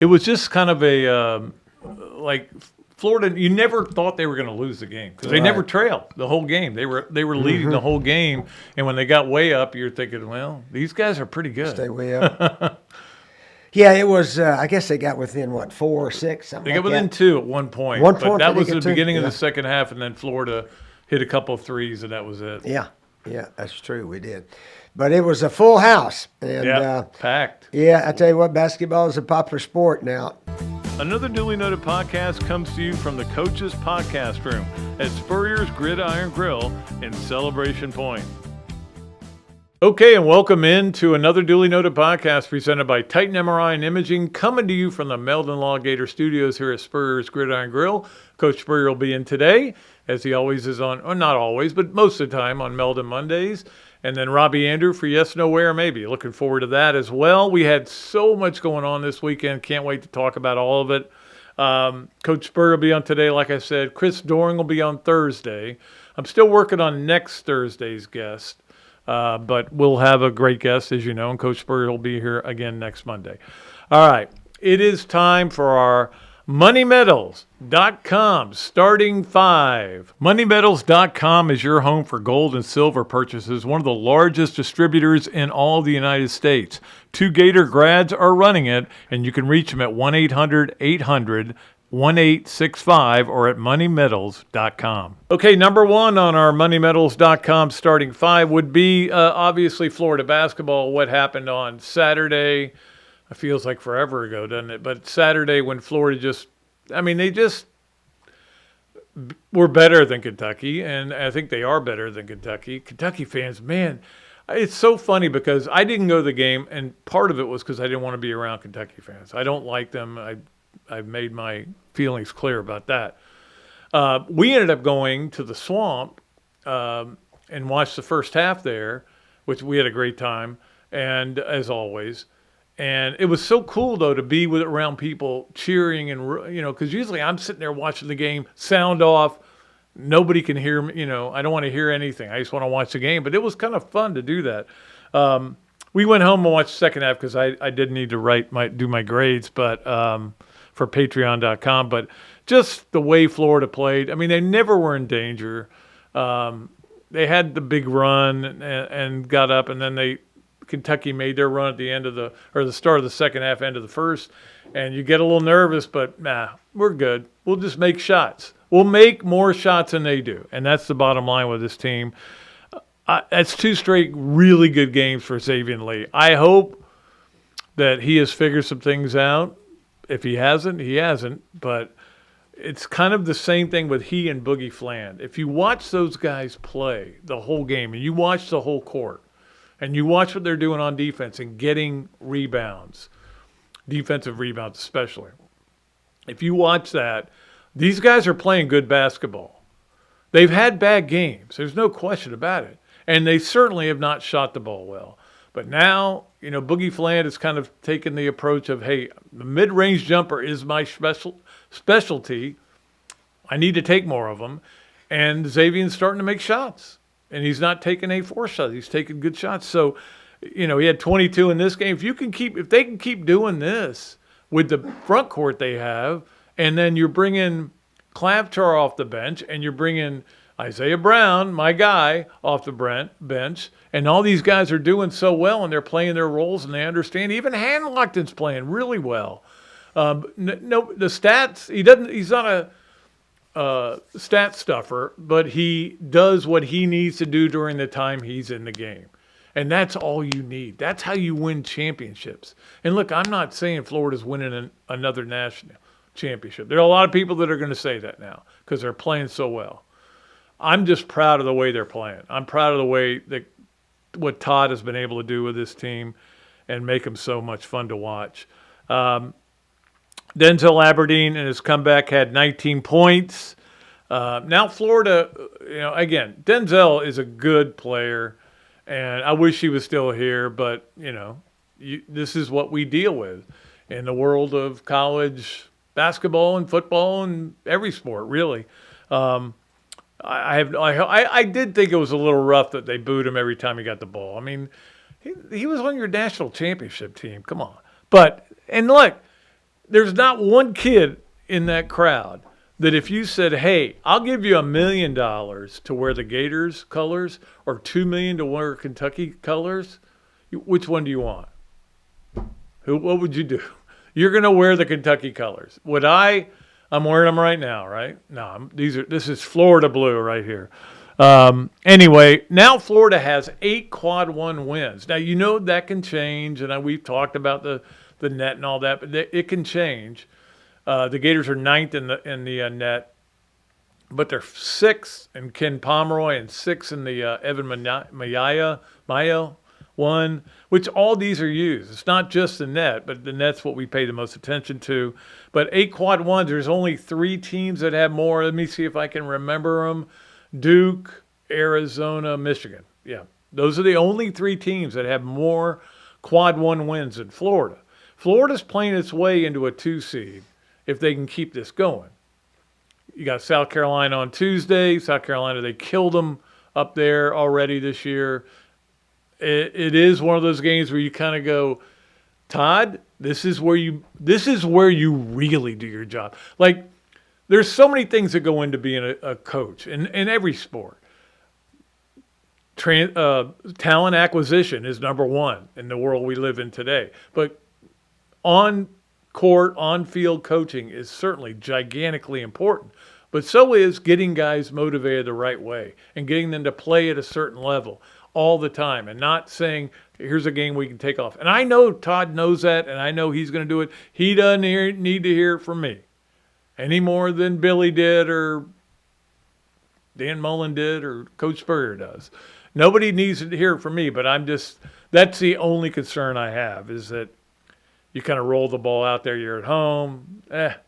It was just kind of a like Florida. You never thought they were going to lose the game because they never trailed the whole game. They were leading the whole game, and when they got way up, you're thinking, well, these guys are pretty good. Stay way up. Yeah, it was. I guess they got within 4 or 6. Something they got like within that. 2 at one point. 1 but point. that was the beginning of the second half, and then Florida hit a couple of threes, and that was it. Yeah, that's true. We did. But it was a full house. And, packed. Yeah, I tell you what, basketball is a popular sport now. Another Dooley Noted podcast comes to you from the Coach's Podcast Room at Spurrier's Gridiron Grill in Celebration Point. Okay, and welcome in to another Dooley Noted podcast presented by Titan MRI and Imaging, coming to you from the Meldon Law Gator Studios here at Spurrier's Gridiron Grill. Coach Spurrier will be in today, as he always is on, or not always, but most of the time on Meldon Mondays. And then Robbie Andreu for Yes, No, Where, Maybe. Looking forward to that as well. We had so much going on this weekend. Can't wait to talk about all of it. Coach Spurrier will be on today, like I said. Chris Doring will be on Thursday. I'm still working on next Thursday's guest. But we'll have a great guest, as you know, and Coach Spurrier will be here again next Monday. All right, it is time for our MoneyMetals.com starting 5. MoneyMetals.com is your home for gold and silver purchases, one of the largest distributors in all the United States. 2 Gator grads are running it, and you can reach them at 1-800-800-1865 or at moneymetals.com. Okay, number 1 on our moneymetals.com starting 5 would be obviously Florida basketball. What happened on Saturday? It feels like forever ago, doesn't it? But Saturday when Florida they just were better than Kentucky, and I think they are better than Kentucky. Kentucky fans, man, it's so funny because I didn't go to the game, and part of it was because I didn't want to be around Kentucky fans. I don't like them. I've made my feelings clear about that. We ended up going to the Swamp and watched the first half there, which we had a great time, and as always. And it was so cool, though, to be around people cheering and, because usually I'm sitting there watching the game, sound off, nobody can hear me, I don't want to hear anything. I just want to watch the game. But it was kind of fun to do that. We went home and watched the second half because I did need to do my grades, but for Patreon.com. But just the way Florida played, they never were in danger. They had the big run and got up, and then Kentucky made their run at the end of the start of the second half, end of the first, and you get a little nervous, but we're good. We'll just make shots. We'll make more shots than they do, and that's the bottom line with this team. That's 2 straight really good games for Xavier Lee. I hope that he has figured some things out. If he hasn't, he hasn't, but it's kind of the same thing with he and Boogie Fland. If you watch those guys play the whole game, and you watch the whole court, and you watch what they're doing on defense and getting rebounds, defensive rebounds especially. If you watch that, these guys are playing good basketball. They've had bad games. There's no question about it. And they certainly have not shot the ball well. But now, Boogie Fland has kind of taken the approach of, hey, the mid-range jumper is my specialty. I need to take more of them. And Xavier's starting to make shots. And he's not taking a forced shot. He's taking good shots. So, he had 22 in this game. If they can keep doing this with the front court they have, and then you're bringing Clapchar off the bench, and you're bringing Isaiah Brown, my guy, off the bench, and all these guys are doing so well, and they're playing their roles, and they understand. Even Hanlockton's playing really well. The stats, he's not a stat stuffer, but he does what he needs to do during the time he's in the game. And that's all you need. That's how you win championships. And look, I'm not saying Florida's winning another national championship. There are a lot of people that are going to say that now because they're playing so well. I'm just proud of the way they're playing. I'm proud of the way what Todd has been able to do with this team and make them so much fun to watch. Denzel Aberdeen in his comeback had 19 points. Now Florida, again, Denzel is a good player, and I wish he was still here, but, this is what we deal with in the world of college basketball and football and every sport, really. I did think it was a little rough that they booed him every time he got the ball. He was on your national championship team. Come on. And look, there's not one kid in that crowd that if you said, hey, I'll give you $1 million to wear the Gators colors or $2 million to wear Kentucky colors, which one do you want? What would you do? You're going to wear the Kentucky colors. I'm wearing them right now, right? No, this is Florida blue right here. Anyway, now Florida has 8 quad 1 wins. Now, you know that can change, and we've talked about the net and all that, but it can change. The Gators are 9th in the net, but they're 6th in Ken Pomeroy and 6th in the Evan Mayo one, which all these are used. It's not just the net, but the net's what we pay the most attention to. But 8 quad 1s, there's only 3 teams that have more. Let me see if I can remember them. Duke, Arizona, Michigan. Yeah, those are the only 3 teams that have more quad 1 wins than Florida. Florida's playing its way into a 2 seed if they can keep this going. You got South Carolina on Tuesday. South Carolina, they killed them up there already this year. It is one of those games where you kind of go, Todd, this is where you really do your job. Like, there's so many things that go into being a coach in every sport. Talent acquisition is number one in the world we live in today. But on-court, on-field coaching is certainly gigantically important. But so is getting guys motivated the right way and getting them to play at a certain level all the time and not saying, here's a game we can take off. And I know Todd knows that, and I know he's going to do it. He doesn't need to hear it from me any more than Billy did or Dan Mullen did or Coach Spurrier does. Nobody needs to hear it from me, but that's the only concern I have is that you kind of roll the ball out there. You're at home.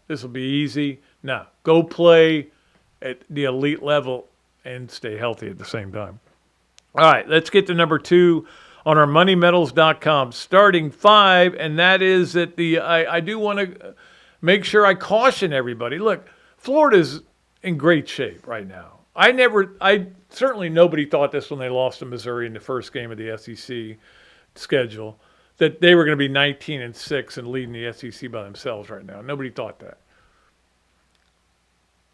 This will be easy. No, go play at the elite level and stay healthy at the same time. All right, let's get to number 2 on our moneymedals.com starting 5, and that is that I do want to make sure I caution everybody. Look, Florida's in great shape right now. Certainly nobody thought this when they lost to Missouri in the first game of the SEC schedule, that they were going to be 19-6 and leading the SEC by themselves right now. Nobody thought that.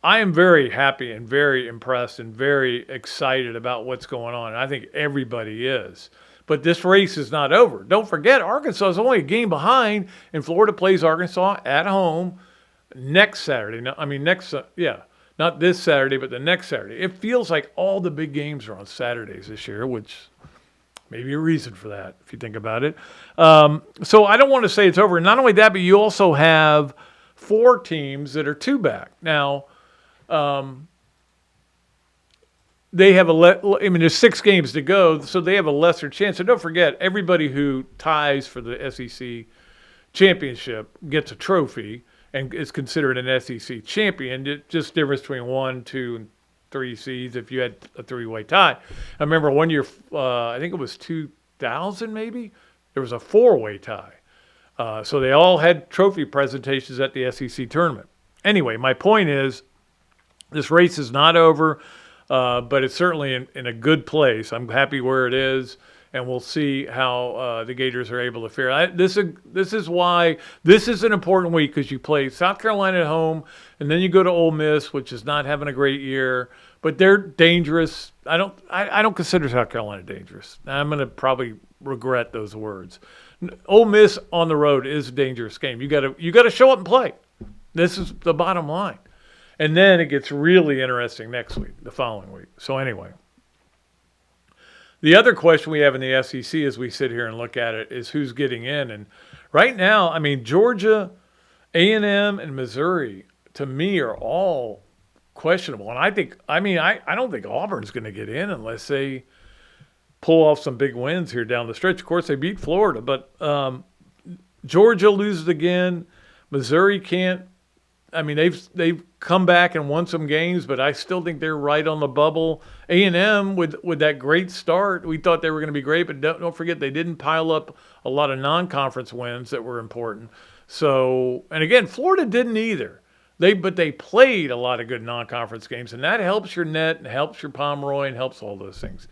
I am very happy and very impressed and very excited about what's going on. I think everybody is. But this race is not over. Don't forget, Arkansas is only a game behind, and Florida plays Arkansas at home next Saturday. Not this Saturday, but the next Saturday. It feels like all the big games are on Saturdays this year, which may be a reason for that, if you think about it. So I don't want to say it's over. Not only that, but you also have 4 teams that are 2 back. Now, they have there's 6 games to go, so they have a lesser chance. And don't forget, everybody who ties for the SEC championship gets a trophy and is considered an SEC champion. It's just difference between 1, 2, and 3 seeds if you had a 3-way tie. I remember one year, I think it was 2000 maybe, there was a 4-way tie. So they all had trophy presentations at the SEC tournament. Anyway, my point is, this race is not over, but it's certainly in a good place. I'm happy where it is, and we'll see how the Gators are able to fare. This is why this is an important week, because you play South Carolina at home, and then you go to Ole Miss, which is not having a great year, but they're dangerous. I don't consider South Carolina dangerous. I'm going to probably regret those words. Ole Miss on the road is a dangerous game. You got to show up and play. This is the bottom line. And then it gets really interesting next week, the following week. So anyway, the other question we have in the SEC as we sit here and look at it is who's getting in. And right now, I mean, Georgia, A&M, and Missouri, to me, are all questionable. And I don't think Auburn's going to get in unless they pull off some big wins here down the stretch. Of course, they beat Florida, but Georgia loses again. Missouri can't. I mean, they've come back and won some games, but I still think they're right on the bubble. A&M, with that great start, we thought they were going to be great, but don't forget they didn't pile up a lot of non-conference wins that were important. So, and again, Florida didn't either. But they played a lot of good non-conference games, and that helps your net and helps your Pomeroy and helps all those things.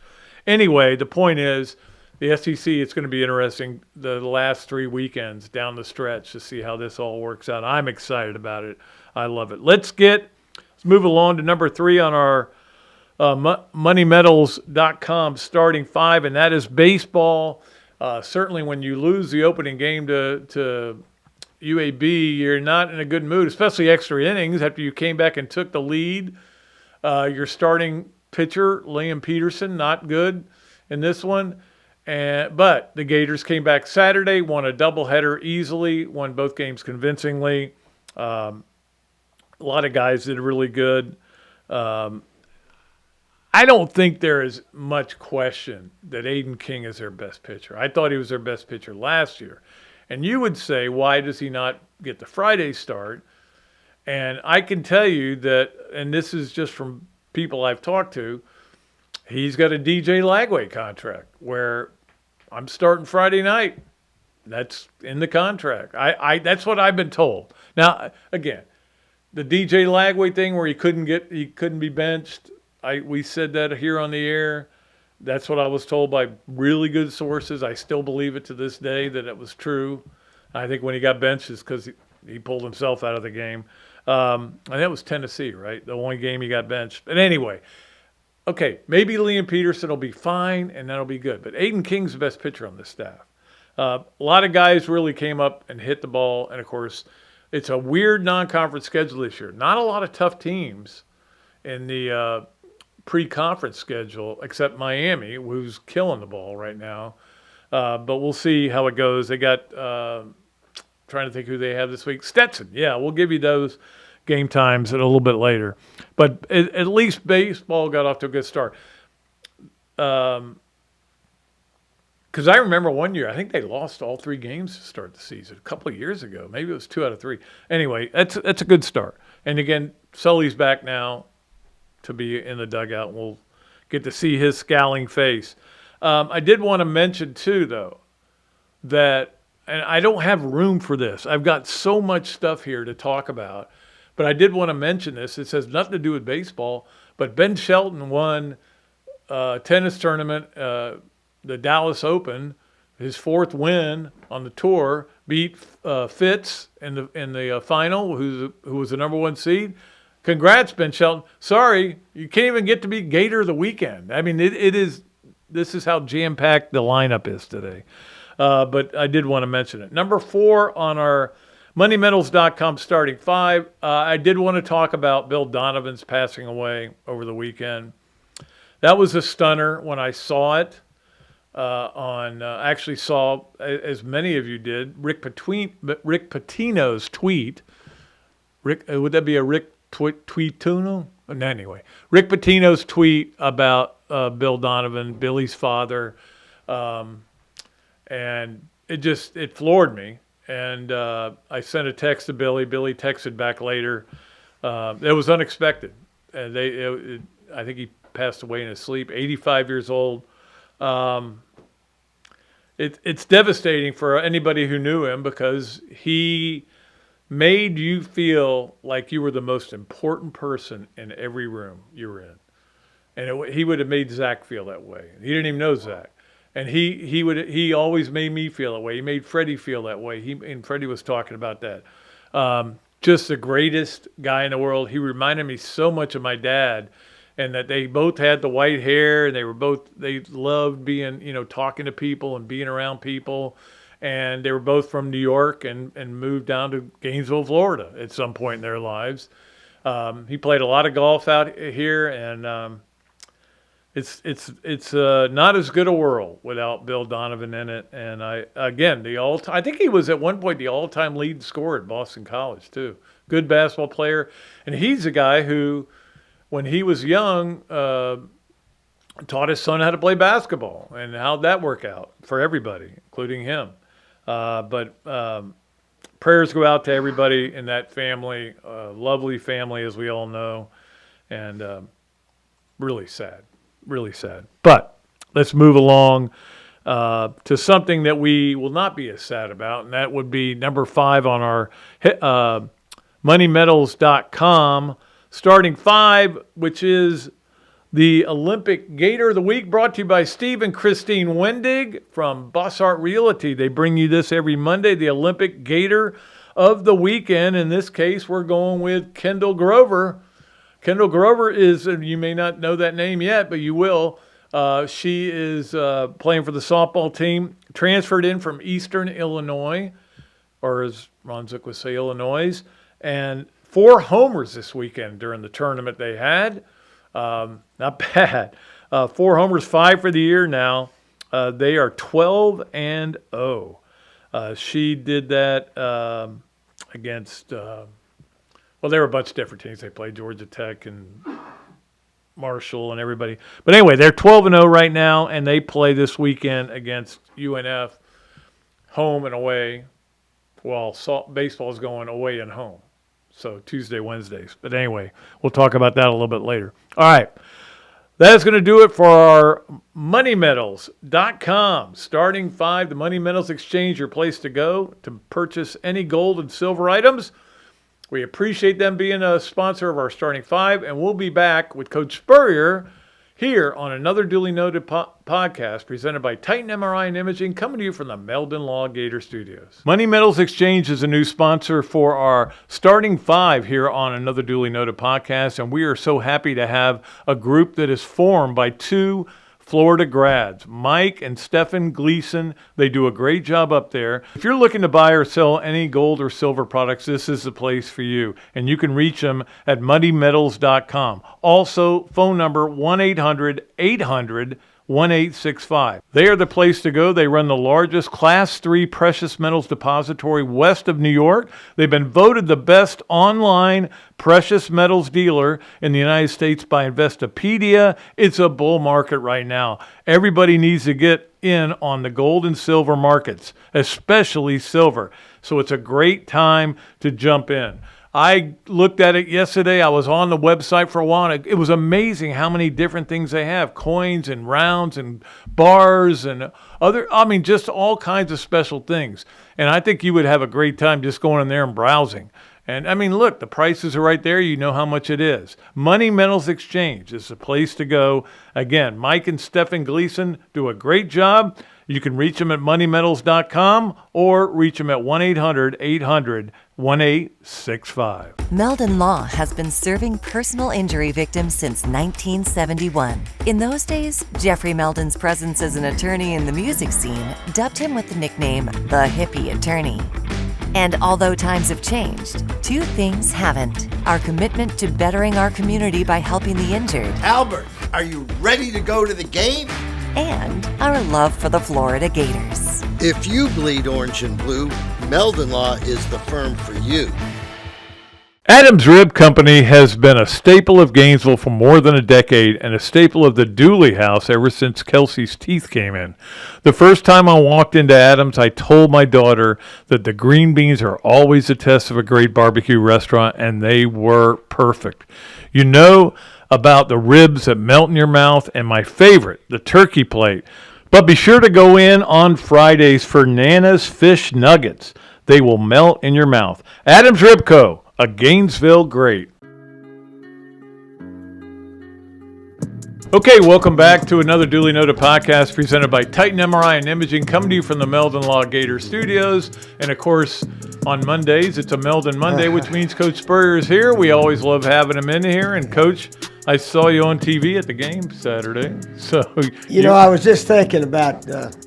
Anyway, the point is the SEC, it's going to be interesting the last 3 weekends down the stretch to see how this all works out. I'm excited about it. I love it. Let's move along to number 3 on our moneymedals.com starting 5, and that is baseball. Certainly when you lose the opening game to UAB, you're not in a good mood, especially extra innings after you came back and took the lead. Your starting pitcher, Liam Peterson, not good in this one. But the Gators came back Saturday, won a doubleheader easily, won both games convincingly. A lot of guys did really good. I don't think there is much question that Aiden King is their best pitcher. I thought he was their best pitcher last year. And you would say, why does he not get the Friday start? And I can tell you that, and this is just from people I've talked to, he's got a DJ Lagway contract where I'm starting Friday night. That's in the contract. That's what I've been told. Now, again, the DJ Lagway thing where he couldn't be benched, we said that here on the air. That's what I was told by really good sources. I still believe it to this day that it was true. I think when he got benched is because he pulled himself out of the game. And that was Tennessee, right? The only game he got benched. But anyway, okay, maybe Liam Peterson will be fine and that'll be good. But Aiden King's the best pitcher on this staff. A lot of guys really came up and hit the ball. And, of course, it's a weird non-conference schedule this year. Not a lot of tough teams in the pre-conference schedule, except Miami, who's killing the ball right now. But we'll see how it goes. They got, trying to think who they have this week. Stetson. Yeah, we'll give you those game times a little bit later. But at least baseball got off to a good start. Because I remember one year, I think they lost all 3 games to start the season a couple of years ago. Maybe it was 2 out of 3. Anyway, that's a good start. And again, Sully's back now to be in the dugout. We'll get to see his scowling face. I did want to mention, too, though, that, and I don't have room for this. I've got so much stuff here to talk about, but I did want to mention this. It has nothing to do with baseball, but Ben Shelton won a tennis tournament, the Dallas Open, his 4th win on the tour, beat Fitz in the final, who was the number 1 seed. Congrats, Ben Shelton. Sorry, you can't even get to beat Gator the weekend. I mean, this is how jam-packed the lineup is today. But I did want to mention it. Number 4 on our moneymedals.com starting 5, I did want to talk about Bill Donovan's passing away over the weekend. That was a stunner when I saw it. Actually saw, as many of you did, Rick Pitino's tweet. Would that be a Rick Tweetuno? Anyway, Rick Pitino's tweet about Bill Donovan, Billy's father, and it floored me. And I sent a text to Billy. Billy texted back later. It was unexpected. And I think he passed away in his sleep. 85 years old. It's devastating for anybody who knew him because he made you feel like you were the most important person in every room you were in. And he would have made Zach feel that way. He didn't even know Zach. And he always made me feel that way. He made Freddie feel that way. And Freddie was talking about that. Just the greatest guy in the world. He reminded me so much of my dad, and that they both had the white hair, and they loved being, talking to people and being around people. And they were both from New York and moved down to Gainesville, Florida at some point in their lives. He played a lot of golf out here, and it's not as good a world without Bill Donovan in it. And I think he was at one point the all-time lead scorer at Boston College too. Good basketball player, and he's a guy who, when he was young, taught his son how to play basketball, and how'd that work out for everybody, including him. But prayers go out to everybody in that family, lovely family, as we all know, and really sad. Really sad. But let's move along to something that we will not be as sad about, and that would be number 5 on our moneymedals.com starting 5, which is The Olympic Gator of the Week brought to you by Steve and Christine Wendig from Bossart Realty. They bring you this every Monday, the Olympic Gator of the Weekend. In this case, we're going with Kendall Grover. Kendall Grover is, you may not know that name yet, but you will. She is playing for the softball team, transferred in from Eastern Illinois, or as Ron Zook would say, Illinois, and 4 homers this weekend during the tournament they had. Not bad. 4 homers, 5 for the year now. They are 12-0. She did that against, well, there were a bunch of different teams. They played Georgia Tech and Marshall and everybody. But anyway, they're 12-0 right now, and they play this weekend against UNF, home and away, while baseball is going away and home. So Tuesday, Wednesdays. But anyway, we'll talk about that a little bit later. All right. That's going to do it for our MoneyMetals.com. Starting 5, the Money Metals Exchange, your place to go to purchase any gold and silver items. We appreciate them being a sponsor of our Starting 5, and we'll be back with Coach Spurrier here on another duly noted podcast presented by Titan MRI and Imaging, coming to you from the Meldon Law Gator Studios. Money Metals Exchange is a new sponsor for our Starting 5 here on another duly noted podcast, and we are so happy to have a group that is formed by 2 Florida grads, Mike and Stephen Gleason. They do a great job up there. If you're looking to buy or sell any gold or silver products, this is the place for you. And you can reach them at moneymetals.com. Also, phone number 1-800-800-1865. They are the place to go. They run the largest Class 3 precious metals depository west of New York. They've been voted the best online precious metals dealer in the United States by Investopedia. It's a bull market right now. Everybody needs to get in on the gold and silver markets, especially silver. So it's a great time to jump in. I looked at it yesterday. I was on the website for a while, and it was amazing how many different things they have. Coins and rounds and bars and just all kinds of special things. And I think you would have a great time just going in there and browsing. And, look, the prices are right there. You know how much it is. Money Metals Exchange is the place to go. Again, Mike and Stephen Gleason do a great job. You can reach them at moneymetals.com or reach them at 1-800-800-1865. Meldon Law has been serving personal injury victims since 1971. In those days, Jeffrey Meldon's presence as an attorney in the music scene dubbed him with the nickname the Hippie Attorney. And although times have changed, 2 things haven't. Our commitment to bettering our community by helping the injured. Albert, are you ready to go to the game? And our love for the Florida Gators. If you bleed orange and blue, Meldon Law is the firm for you. Adams Rib Company has been a staple of Gainesville for more than a decade and a staple of the Dooley house ever since Kelsey's teeth came in. The first time I walked into Adams, I told my daughter that the green beans are always a test of a great barbecue restaurant, and they were perfect. You know about the ribs that melt in your mouth, and my favorite, the turkey plate. But be sure to go in on Fridays for Nana's Fish Nuggets. They will melt in your mouth. Adams Rib Co., a Gainesville great. Okay, welcome back to another duly noted podcast presented by Titan MRI and Imaging, coming to you from the Meldon Law Gator Studios. And of course, on Mondays, it's a Meldon Monday, which means Coach Spurrier is here. We always love having him in here. And Coach, I saw you on TV at the game Saturday. So I was just thinking about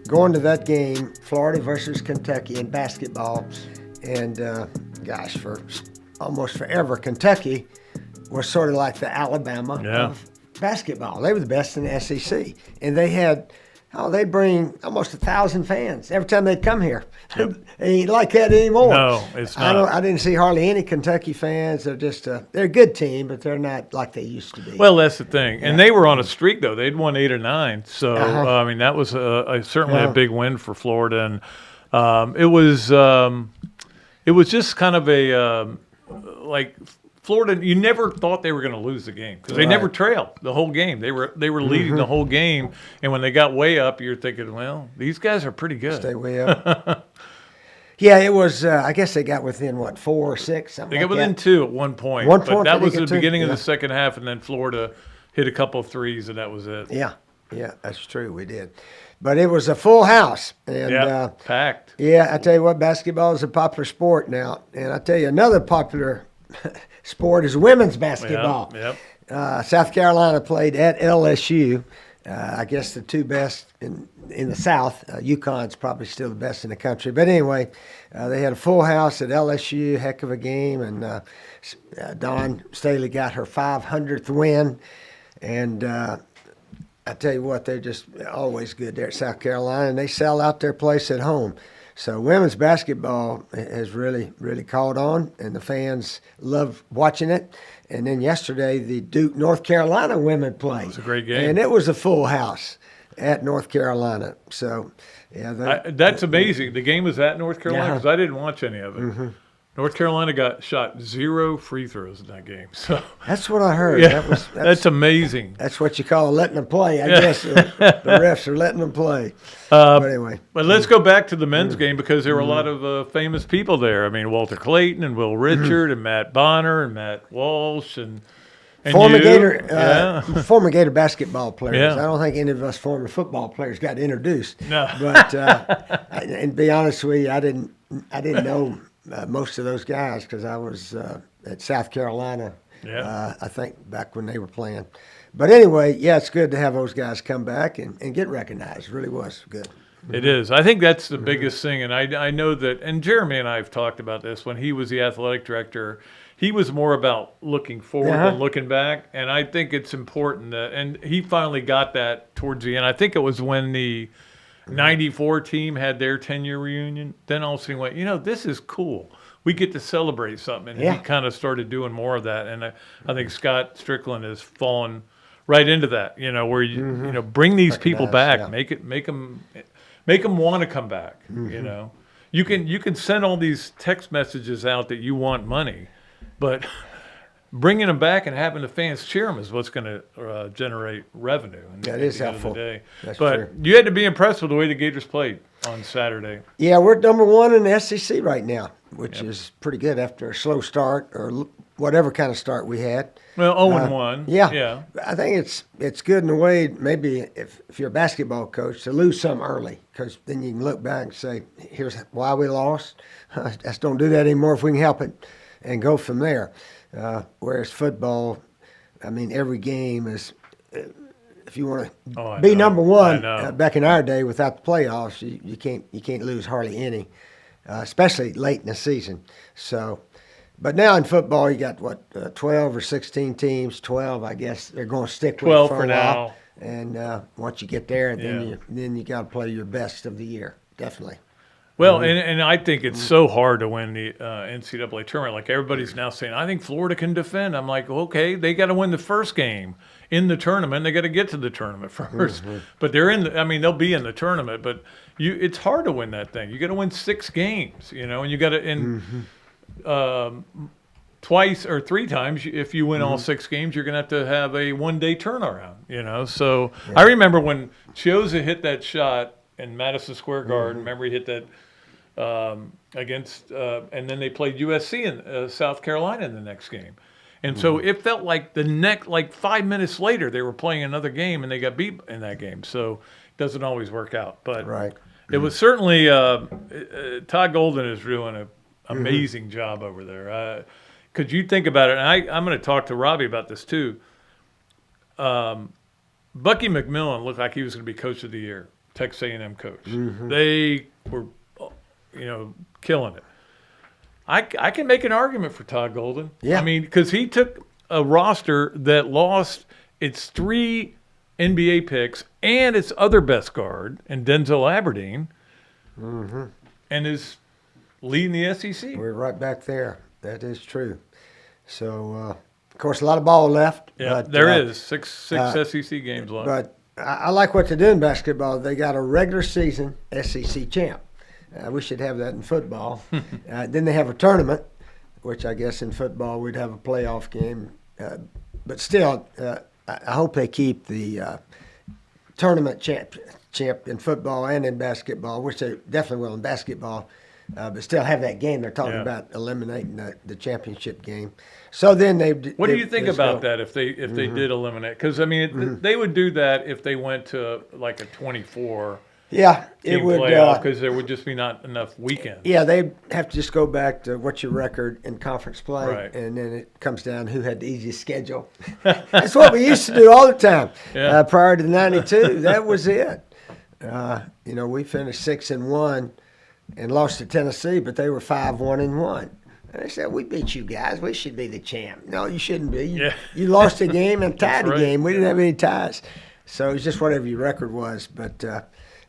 going to that game, Florida versus Kentucky in basketball. And for almost forever, Kentucky was sort of like the Alabama of basketball. They were the best in the SEC. And they'd bring almost 1,000 fans every time they'd come here. Yep. It ain't like that anymore. No, it's not. I didn't see hardly any Kentucky fans. They're just they're a good team, but they're not like they used to be. Well, that's the thing. And they were on a streak, though. They'd won 8 or 9. So, that was certainly a big win for Florida. And it was just kind of a Florida, you never thought they were going to lose the game because they never trailed the whole game. They were leading the whole game, and when they got way up, you're thinking, well, these guys are pretty good. Stay way up. Yeah, it was. I guess they got within 4 or 6. They got within 2 at one point. But that was the beginning of the second half, and then Florida hit a couple of threes, and that was it. Yeah, that's true. We did. But it was a full house. And, packed. Yeah, I tell you what, basketball is a popular sport now. And I tell you, another popular sport is women's basketball. Yep. South Carolina played at LSU. I guess the two best in the South. UConn's probably still the best in the country. But anyway, they had a full house at LSU, heck of a game. And Dawn Staley got her 500th win. And I tell you what, they're just always good there at South Carolina, and they sell out their place at home. So women's basketball has really, really caught on, and the fans love watching it. And then yesterday, the Duke, North Carolina women played. It was a great game. And it was a full house at North Carolina. So, yeah. That's amazing. The game was at North Carolina because Yeah. I didn't watch any of it. Mm-hmm. North Carolina shot 0 free throws in that game. So that's what I heard. Yeah, that's amazing. That's what you call letting them play. I guess the refs are letting them play. But anyway. But let's go back to the men's game because there were a lot of famous people there. I mean, Walter Clayton and Will Richard and Matt Bonner and Matt Walsh and former you. Gator, former Gator basketball players. Yeah. I don't think any of us former football players got introduced. No. But and be honest with you, I didn't know most of those guys because I was at South Carolina. Yeah. I think back when they were playing. But anyway, yeah, it's good to have those guys come back and get recognized. It really was good. It is. I think that's the biggest thing. And I know that, and Jeremy and I have talked about this, when he was the athletic director, he was more about looking forward than looking back. And I think it's important that, and he finally got that towards the end. I think it was when the 94 team had their 10-year reunion. Then all of a sudden he went, this is cool. We get to celebrate something. And he kind of started doing more of that. And I think Scott Strickland has fallen right into that, where you bring these people back, make them want to come back. You can send all these text messages out that you want money, but bringing them back and having the fans cheer them is what's going to generate revenue. That is helpful. That's but true. you had to be impressed with the way the Gators played on Saturday. Yeah, we're number one in the SEC right now, which is pretty good after a slow start or whatever kind of start we had. Well, 0-1. Yeah. I think it's good in a way, maybe if you're a basketball coach, to lose some early because then you can look back and say, here's why we lost. Let's don't do that anymore if we can help it and go from there. Whereas football, I mean, every game is, if you want to be number one, back in our day without the playoffs, you can't lose hardly any, especially late in the season. So, but now in football, you got 12 or 16 teams. 12, I guess they're going to stick with 12 for for a while. now. And once you get there, then you got to play your best of the year, definitely. Well, and I think it's so hard to win the NCAA tournament. Like everybody's now saying, I think Florida can defend. I'm like, okay, they got to win the first game in the tournament. They got to get to the tournament first. But they're they'll be in the tournament. But it's hard to win that thing. You got to win 6 games, and you got to twice or 3 times. If you win all 6 games, you're going to have a one-day turnaround. So I remember when Chioza hit that shot in Madison Square Garden. Remember he hit that. Against, and then they played USC in South Carolina in the next game. And so it felt like 5 minutes later, they were playing another game and they got beat in that game. So it doesn't always work out. But it was certainly, Todd Golden is doing an amazing job over there. Because you think about it, and I'm going to talk to Robbie about this too. Bucky McMillan looked like he was going to be coach of the year, Texas A&M coach. They were killing it. I can make an argument for Todd Golden. Yeah. I mean, because he took a roster that lost its 3 NBA picks and its other best guard, and Denzel Aberdeen, and is leading the SEC. We're right back there. That is true. So, of course, a lot of ball left. Yeah, but, there is. Six SEC games left. But I like what they do in basketball. They got a regular season SEC champ. We should have that in football. Then they have a tournament, which I guess in football we'd have a playoff game. But still, I hope they keep the tournament champ in football and in basketball, which they definitely will in basketball. but still have that game. They're talking Yeah. about eliminating the championship game. So then they. What do you think about that if they did eliminate? Because I mean, they would do that if they went to like a 24 Yeah, it team would. playoff because there would just be not enough weekends. Yeah, they'd have to just go back to what's your record in conference play, Right. and then it comes down who had the easiest schedule. That's what we used to do all the time. Yeah. Prior to '92, that was it. We finished 6-1 and lost to Tennessee, but they were 5-1-1. And they said, "We beat you guys. We should be the champ." No, you shouldn't be. You lost a game and tied a right. game. We didn't have any ties, so it's just whatever your record was. But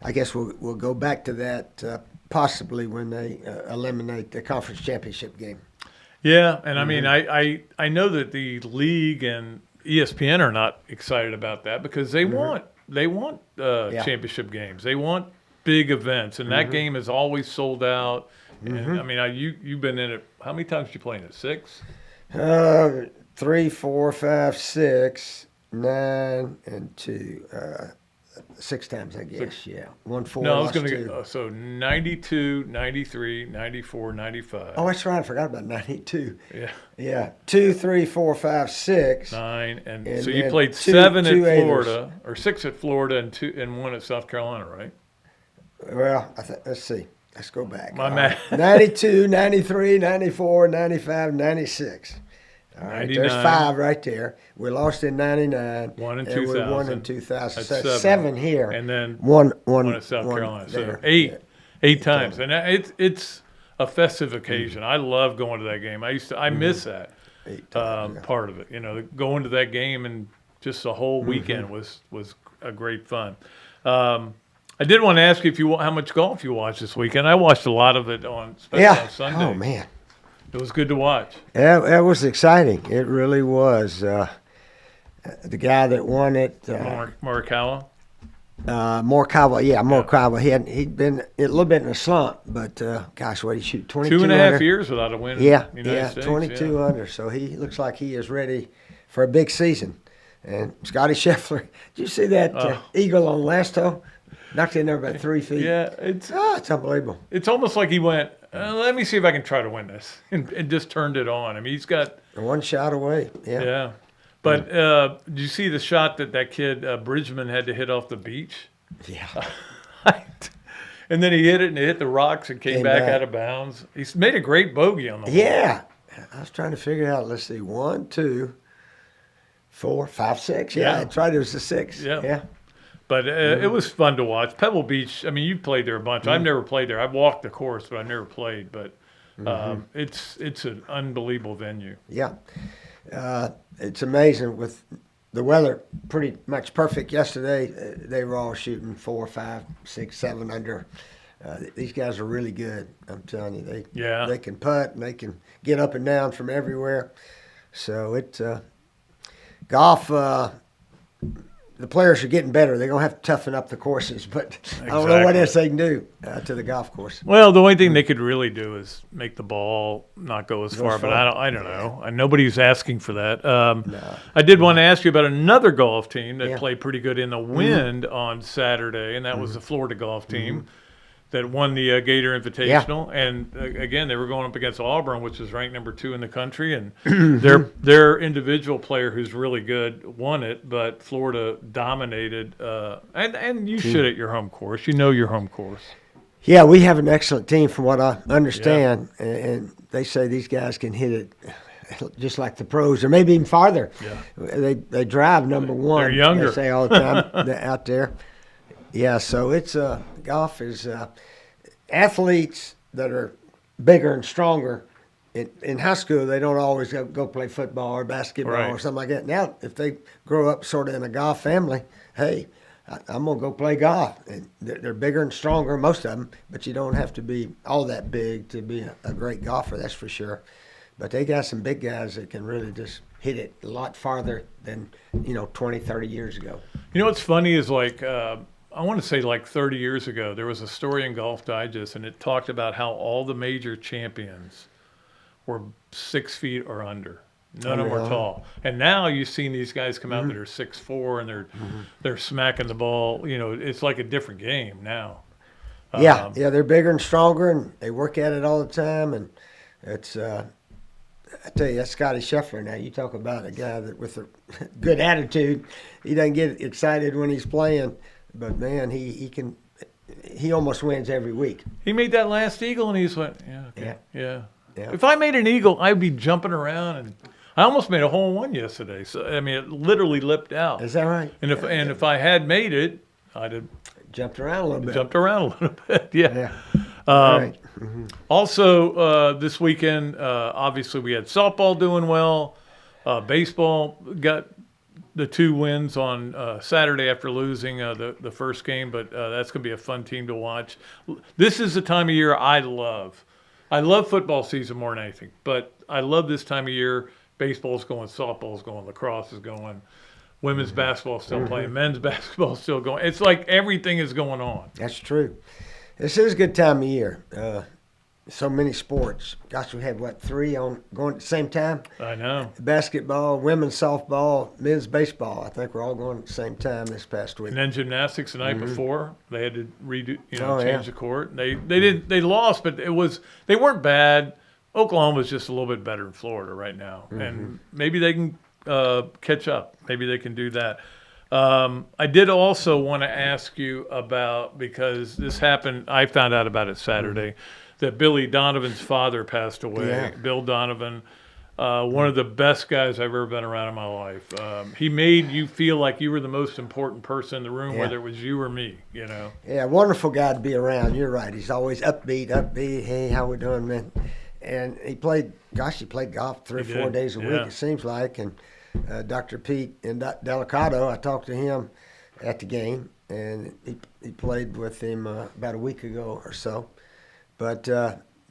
I guess we'll go back to that possibly when they eliminate the conference championship game. Yeah, and I mean, I know that the league and ESPN are not excited about that because they want championship games. They want big events, and that game is always sold out. And I mean, you've been in it. How many times did you play in it? 6? 3, 4, 5, 6, 9, and 2. 6 times, I guess. Yeah, 1, 4. No, I was going going to get so 92, 93, 94, 95. Oh, that's right. I forgot about 92. Yeah. Yeah, 2, 3, 4, 5, 6. 9, and so And you then played two 7 at eighters. Florida, or 6 at Florida, and 1 at South Carolina, right? Well, let's see. Let's go back. My math. 92, 93, 94, 95, 96. All right, 99. there's 5 right there. We lost in 99. 1 in and 2000. we won in 2000. That's So 7 here. And then one at South Carolina. there. So 8 Yeah. times. And it's a festive occasion. I love going to that game. I miss that 8 times, yeah. part of it. Going to that game and just the whole weekend was a great fun. I did want to ask you how much golf you watched this weekend. I watched a lot of it especially on Sunday. Oh, man. It was good to watch. Yeah, that was exciting. It really was. The guy that won it, Morikawa. Morikawa, Morikawa. He'd been a little bit in a slump, but gosh, what did he shoot? 22 2.5 under? years without a win. Yeah, in the United States. 22 under. So he looks like he is ready for a big season. And Scotty Scheffler, did you see that eagle on last hole? Knocked in there about 3 feet. Yeah, it's unbelievable. It's almost like he went, let me see if I can try to win this, and just turned it on. I mean, he's got one shot away. Yeah. Yeah. But did you see the shot that kid Bridgman had to hit off the beach? Yeah. And then he hit it, and it hit the rocks and came back out of bounds. He's made a great bogey on the hole. Yeah. I was trying to figure out, let's see, 1, 2, 4, 5, 6. Yeah, I tried it was a 6. Yeah. But it was fun to watch. Pebble Beach, I mean, you've played there a bunch. I've never played there. I've walked the course, but I've never played. But it's an unbelievable venue. Yeah. It's amazing with the weather pretty much perfect yesterday. They were all shooting 4, 5, 6, 7 under. These guys are really good. I'm telling you, they can putt and they can get up and down from everywhere. So it's golf. The players are getting better. They're gonna have to toughen up the courses, but I don't know what else they can do to the golf course. Well, the only thing they could really do is make the ball not go as far. But I don't know. Nobody's asking for that. No. I did want to ask you about another golf team that played pretty good in the wind on Saturday, and that was the Florida golf team that won the Gator Invitational. And again, they were going up against Auburn, which is ranked number 2 in the country, and their individual player, who's really good, won it. But Florida dominated, and you should at your home course. You know your home course. Yeah, we have an excellent team, from what I understand, and they say these guys can hit it just like the pros, or maybe even farther. Yeah. They drive number 1. They're younger. They say all the time out there. Yeah, so it's golf is athletes that are bigger and stronger. In high school, they don't always go play football or basketball or something like that. Now, if they grow up sort of in a golf family, hey, I'm going to go play golf. And they're bigger and stronger, most of them, but you don't have to be all that big to be a great golfer, that's for sure. But they got some big guys that can really just hit it a lot farther than, 20, 30 years ago. You know what's funny is I want to say 30 years ago, there was a story in Golf Digest, and it talked about how all the major champions were 6 feet or under. None of them were tall. And now you've seen these guys come out that are 6'4", and they're smacking the ball. It's like a different game now. Yeah, they're bigger and stronger, and they work at it all the time. And it's, I tell you, that's Scotty Scheffler. Now, you talk about a guy that with a good attitude. He doesn't get excited when he's playing, but man, he almost wins every week. He made that last eagle, and he just went, yeah. Yeah. If I made an eagle, I'd be jumping around, and I almost made a hole-in-one yesterday. So I mean, it literally lipped out. Is that right? And if I had made it, I'd have jumped around a little bit. Jumped around a little bit, yeah. Right. Also, this weekend, obviously we had softball doing well. Baseball got the 2 wins on Saturday after losing the first game, but that's going to be a fun team to watch. This is the time of year I love. I love football season more than anything, but I love this time of year. Baseball's going, softball's going, lacrosse is going. Women's basketball still playing. Men's basketball still going. It's like everything is going on. That's true. This is a good time of year. So many sports. Gosh, we had, 3 on going at the same time? I know. Basketball, women's softball, men's baseball. I think we're all going at the same time this past week. And then gymnastics the night before. They had to redo, change the court. They lost, but they weren't bad. Oklahoma's just a little bit better than Florida right now. And maybe they can catch up. Maybe they can do that. I did also want to ask you about, because this happened, I found out about it Saturday, that Billy Donovan's father passed away. Yeah. Bill Donovan, one of the best guys I've ever been around in my life. He made you feel like you were the most important person in the room, whether it was you or me, Yeah, wonderful guy to be around. You're right. He's always upbeat. Hey, how we doing, man? And he played golf 3 or 4 days a week, it seems like. And Dr. Pete and Delicado, I talked to him at the game, and he played with him about a week ago or so. But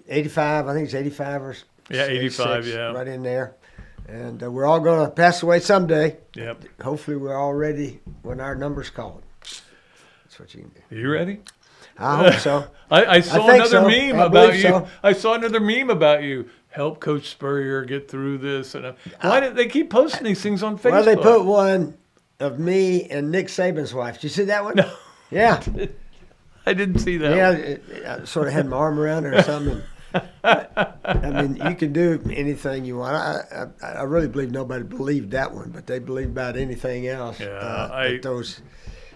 85, I think it's 85 or 85, right in there. And we're all going to pass away someday. Yep. Hopefully we're all ready when our number's called. That's what you can do. Are you ready? I hope so. I saw think another so. meme I about believe you. so. I saw another meme about you. Help Coach Spurrier get through this. And why did they keep posting these things on Facebook? Well, they put one of me and Nick Saban's wife. Did you see that one? No. Yeah. I didn't see that. Yeah, I sort of had my arm around her or something. I mean, you can do anything you want. I really believe nobody believed that one, but they believe about anything else that those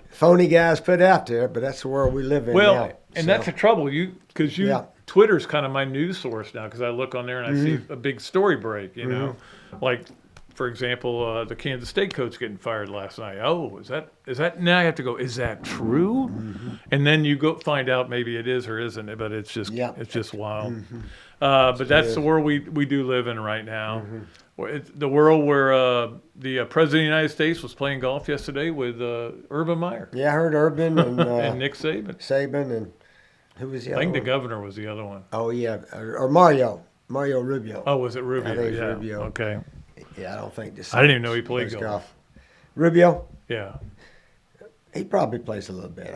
phony guys put out there. But that's the world we live in now. And that's the trouble. Because Twitter's kind of my news source now, because I look on there and I see a big story break, like, for example, the Kansas State coach getting fired last night. Oh, is that now I have to go, is that true? And then you go find out maybe it is or isn't it, but it's just wild. But that's the world we do live in right now. It's the world where the President of the United States was playing golf yesterday with Urban Meyer. Yeah, I heard Urban and, and Nick Saban. And who was the I other think one? the governor was the other one. Oh, yeah, or Mario Rubio. Oh, was it Rubio? I think it's Rubio. Okay. Yeah, I don't think this. I didn't even know he played golf. Rubio? Yeah. He probably plays a little bit.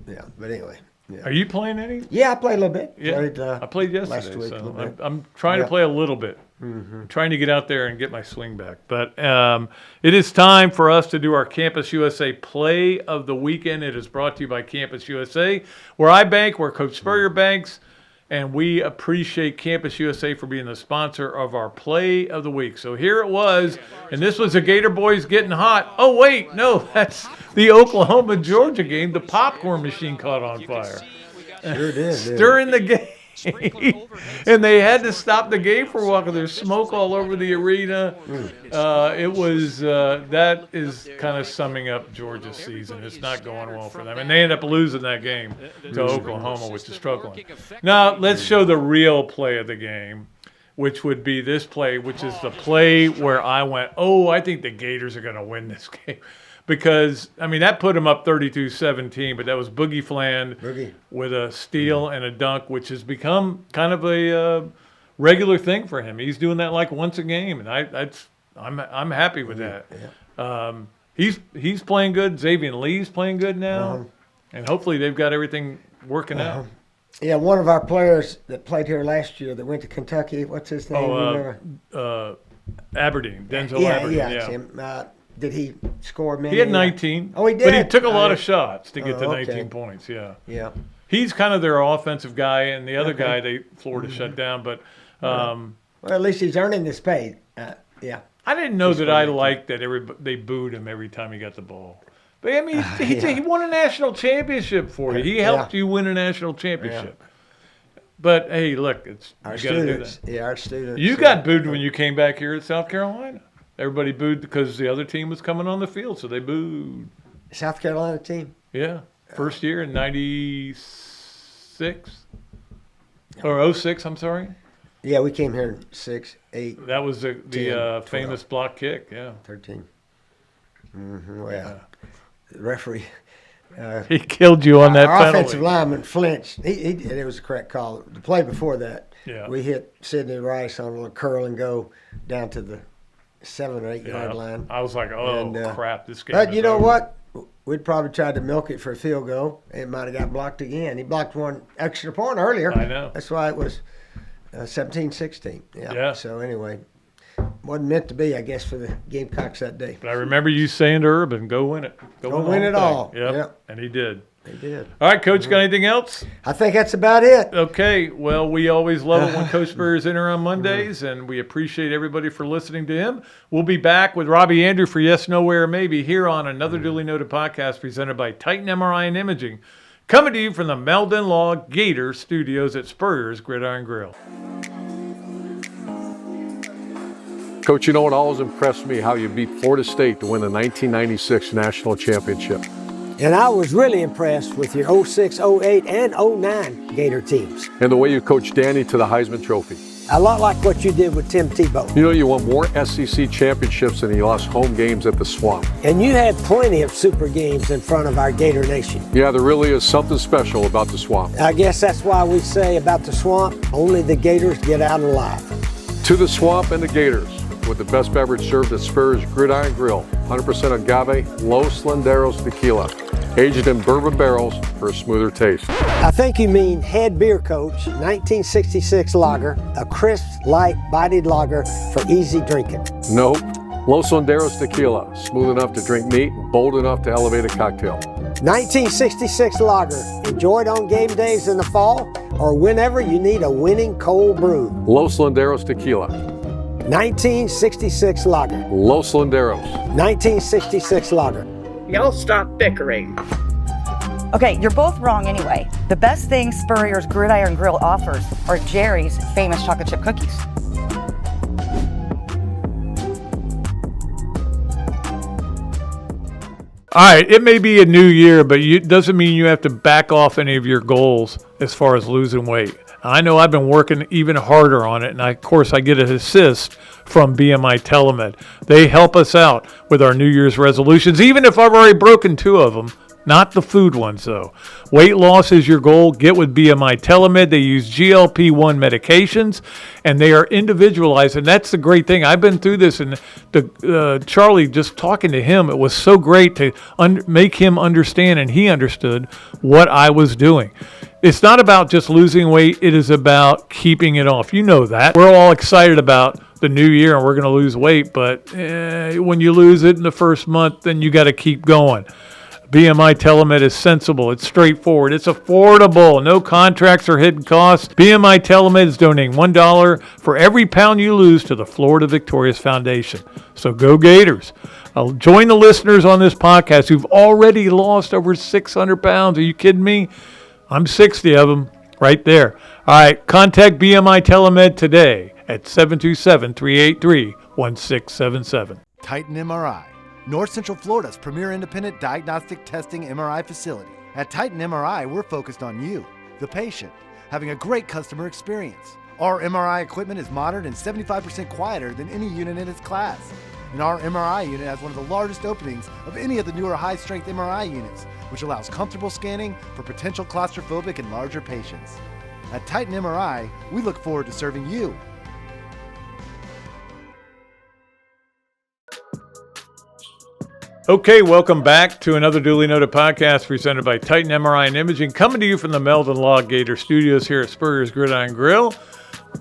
Yeah. But anyway. Yeah. Are you playing any? Yeah, I played a little bit. Yeah, I played yesterday. Last week, so I'm trying to play a little bit. I'm trying to get out there and get my swing back. But it is time for us to do our Campus USA Play of the Weekend. It is brought to you by Campus USA, where I bank, where Coach Spurrier banks. And we appreciate Campus USA for being the sponsor of our Play of the Week. So here it was, and this was the Gator boys getting hot. Oh, wait, no, that's the Oklahoma-Georgia game. The popcorn machine caught on fire. Sure did. During the game. And they had to stop the game for a while because there's smoke all over the arena. It was that is kind of summing up Georgia's season. It's not going well for them, and they end up losing that game to Oklahoma, which is struggling. Now let's show the real play of the game, which would be this play, which is the play where I went, oh, I think the Gators are going to win this game. Because, I mean, that put him up 32-17, but that was Boogie Fland with a steal and a dunk, which has become kind of a regular thing for him. He's doing that like once a game, and I'm happy with that. He's playing good. Xavier Lee's playing good now, and hopefully they've got everything working out. Yeah, one of our players that played here last year that went to Kentucky, what's his name? Aberdeen, Denzel Aberdeen. Yeah, him. Did he score many? He had 19. Oh, he did? But he took a lot of shots to get to 19 points, Yeah. He's kind of their offensive guy, and the other guy, Florida shut down. But well, at least he's earning his pay. Yeah. I didn't know that I liked that they booed him every time he got the ball. But, I mean, he won a national championship for you. He helped you win a national championship. Yeah. But, hey, look, our students. Yeah, our students. You got booed when you came back here at South Carolina. Everybody booed because the other team was coming on the field, so they booed. South Carolina team? Yeah. First year in 96 or 06, I'm sorry. Yeah, we came here in 6, 8. That was the famous block kick, 13. Well, the referee. He killed you on that penalty. Our offensive lineman flinched. It was a correct call. The play before that, we hit Sidney Rice on a little curl and go down to the 7 or 8 yard line. I was like, crap, this game But is you know over. what? We'd probably tried to milk it for a field goal. It might have got blocked again. He blocked one extra point earlier. I know. That's why it was 17-16. Yeah. So anyway, wasn't meant to be, I guess, for the Gamecocks that day. But I remember you saying to Urban, go win it. Go win it all. Yep. And he did. He did. All right, Coach, got anything else? I think that's about it. Okay. Well, we always love it when Coach Spurrier's in here on Mondays, and we appreciate everybody for listening to him. We'll be back with Robbie Andreu for Yes, Nowhere, Maybe here on another Dooley Noted podcast presented by Titan MRI and Imaging, coming to you from the Meldon Law Gator Studios at Spurrier's Gridiron Grill. Coach, you know what always impressed me? How you beat Florida State to win the 1996 national championship. And I was really impressed with your 06, 08, and 09 Gator teams. And the way you coached Danny to the Heisman Trophy. A lot like what you did with Tim Tebow. You know, you won more SEC championships than you lost home games at the Swamp. And you had plenty of super games in front of our Gator Nation. Yeah, there really is something special about the Swamp. I guess that's why we say about the Swamp, only the Gators get out alive. To the Swamp and the Gators, with the best beverage served at Spurrier's Gridiron Grill. 100% agave, Los Landeros tequila. Aged in bourbon barrels for a smoother taste. I think you mean Head Beer Coach 1966 lager, a crisp, light, bodied lager for easy drinking. Nope. Los Landeros tequila, smooth enough to drink neat, bold enough to elevate a cocktail. 1966 lager, enjoyed on game days in the fall or whenever you need a winning cold brew. Los Landeros tequila. 1966 lager. Los Landeros. 1966 lager. Y'all stop bickering. Okay, you're both wrong anyway. The best thing Spurrier's Gridiron Grill offers are Jerry's famous chocolate chip cookies. All right, it may be a new year, but it doesn't mean you have to back off any of your goals as far as losing weight. I know I've been working even harder on it, and of course I get an assist from BMI TeleMed. They help us out with our New Year's resolutions, even if I've already broken 2 of them. Not the food ones, though. Weight loss is your goal. Get with BMI TeleMed. They use GLP-1 medications, and they are individualized, and that's the great thing. I've been through this, and Charlie, just talking to him, it was so great to make him understand, and he understood what I was doing. It's not about just losing weight. It is about keeping it off. You know that. We're all excited about the new year, and we're going to lose weight, but when you lose it in the first month, then you got to keep going. BMI TeleMed is sensible. It's straightforward. It's affordable. No contracts or hidden costs. BMI TeleMed is donating $1 for every pound you lose to the Florida Victorious Foundation. So go Gators. I'll join the listeners on this podcast who've already lost over 600 pounds. Are you kidding me? I'm 60 of them right there. All right, contact BMI TeleMed today at 727-383-1677. Titan MRI, North Central Florida's premier independent diagnostic testing MRI facility. At Titan MRI, we're focused on you, the patient, having a great customer experience. Our MRI equipment is modern and 75% quieter than any unit in its class. And our MRI unit has one of the largest openings of any of the newer high-strength MRI units, which allows comfortable scanning for potential claustrophobic and larger patients. At Titan MRI, we look forward to serving you. Okay, welcome back to another Dooley Noted podcast presented by Titan MRI and Imaging, coming to you from the Meldon Law Gator Studios here at Spurrier's Gridiron Grill.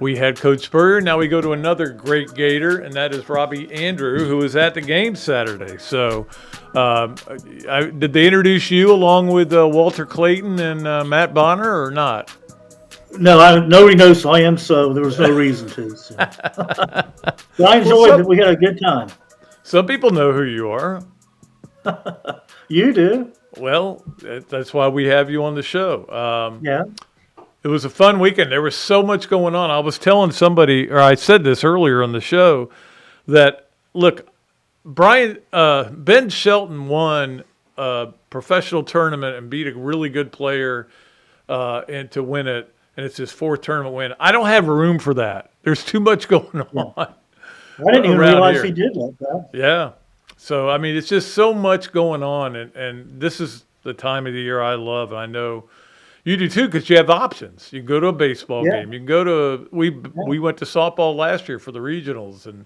We had Coach Spurrier. Now we go to another great Gator, and that is Robbie Andreu, who was at the game Saturday. So did they introduce you along with Walter Clayton and Matt Bonner or not? No, nobody knows who I am, so there was no reason to. So. But I enjoyed it. We had a good time. Some people know who you are. You do. Well, that's why we have you on the show. Yeah. It was a fun weekend. There was so much going on. I was telling somebody, or I said this earlier on the show, that, look, Ben Shelton won a professional tournament and beat a really good player and to win it, and it's his fourth tournament win. I don't have room for that. There's too much going on. I didn't even realize here. he did like that. Yeah. So, I mean, it's just so much going on, and this is the time of the year I love, and I know you do too, because you have options. You can go to a baseball game. You can go to we went to softball last year for the regionals, and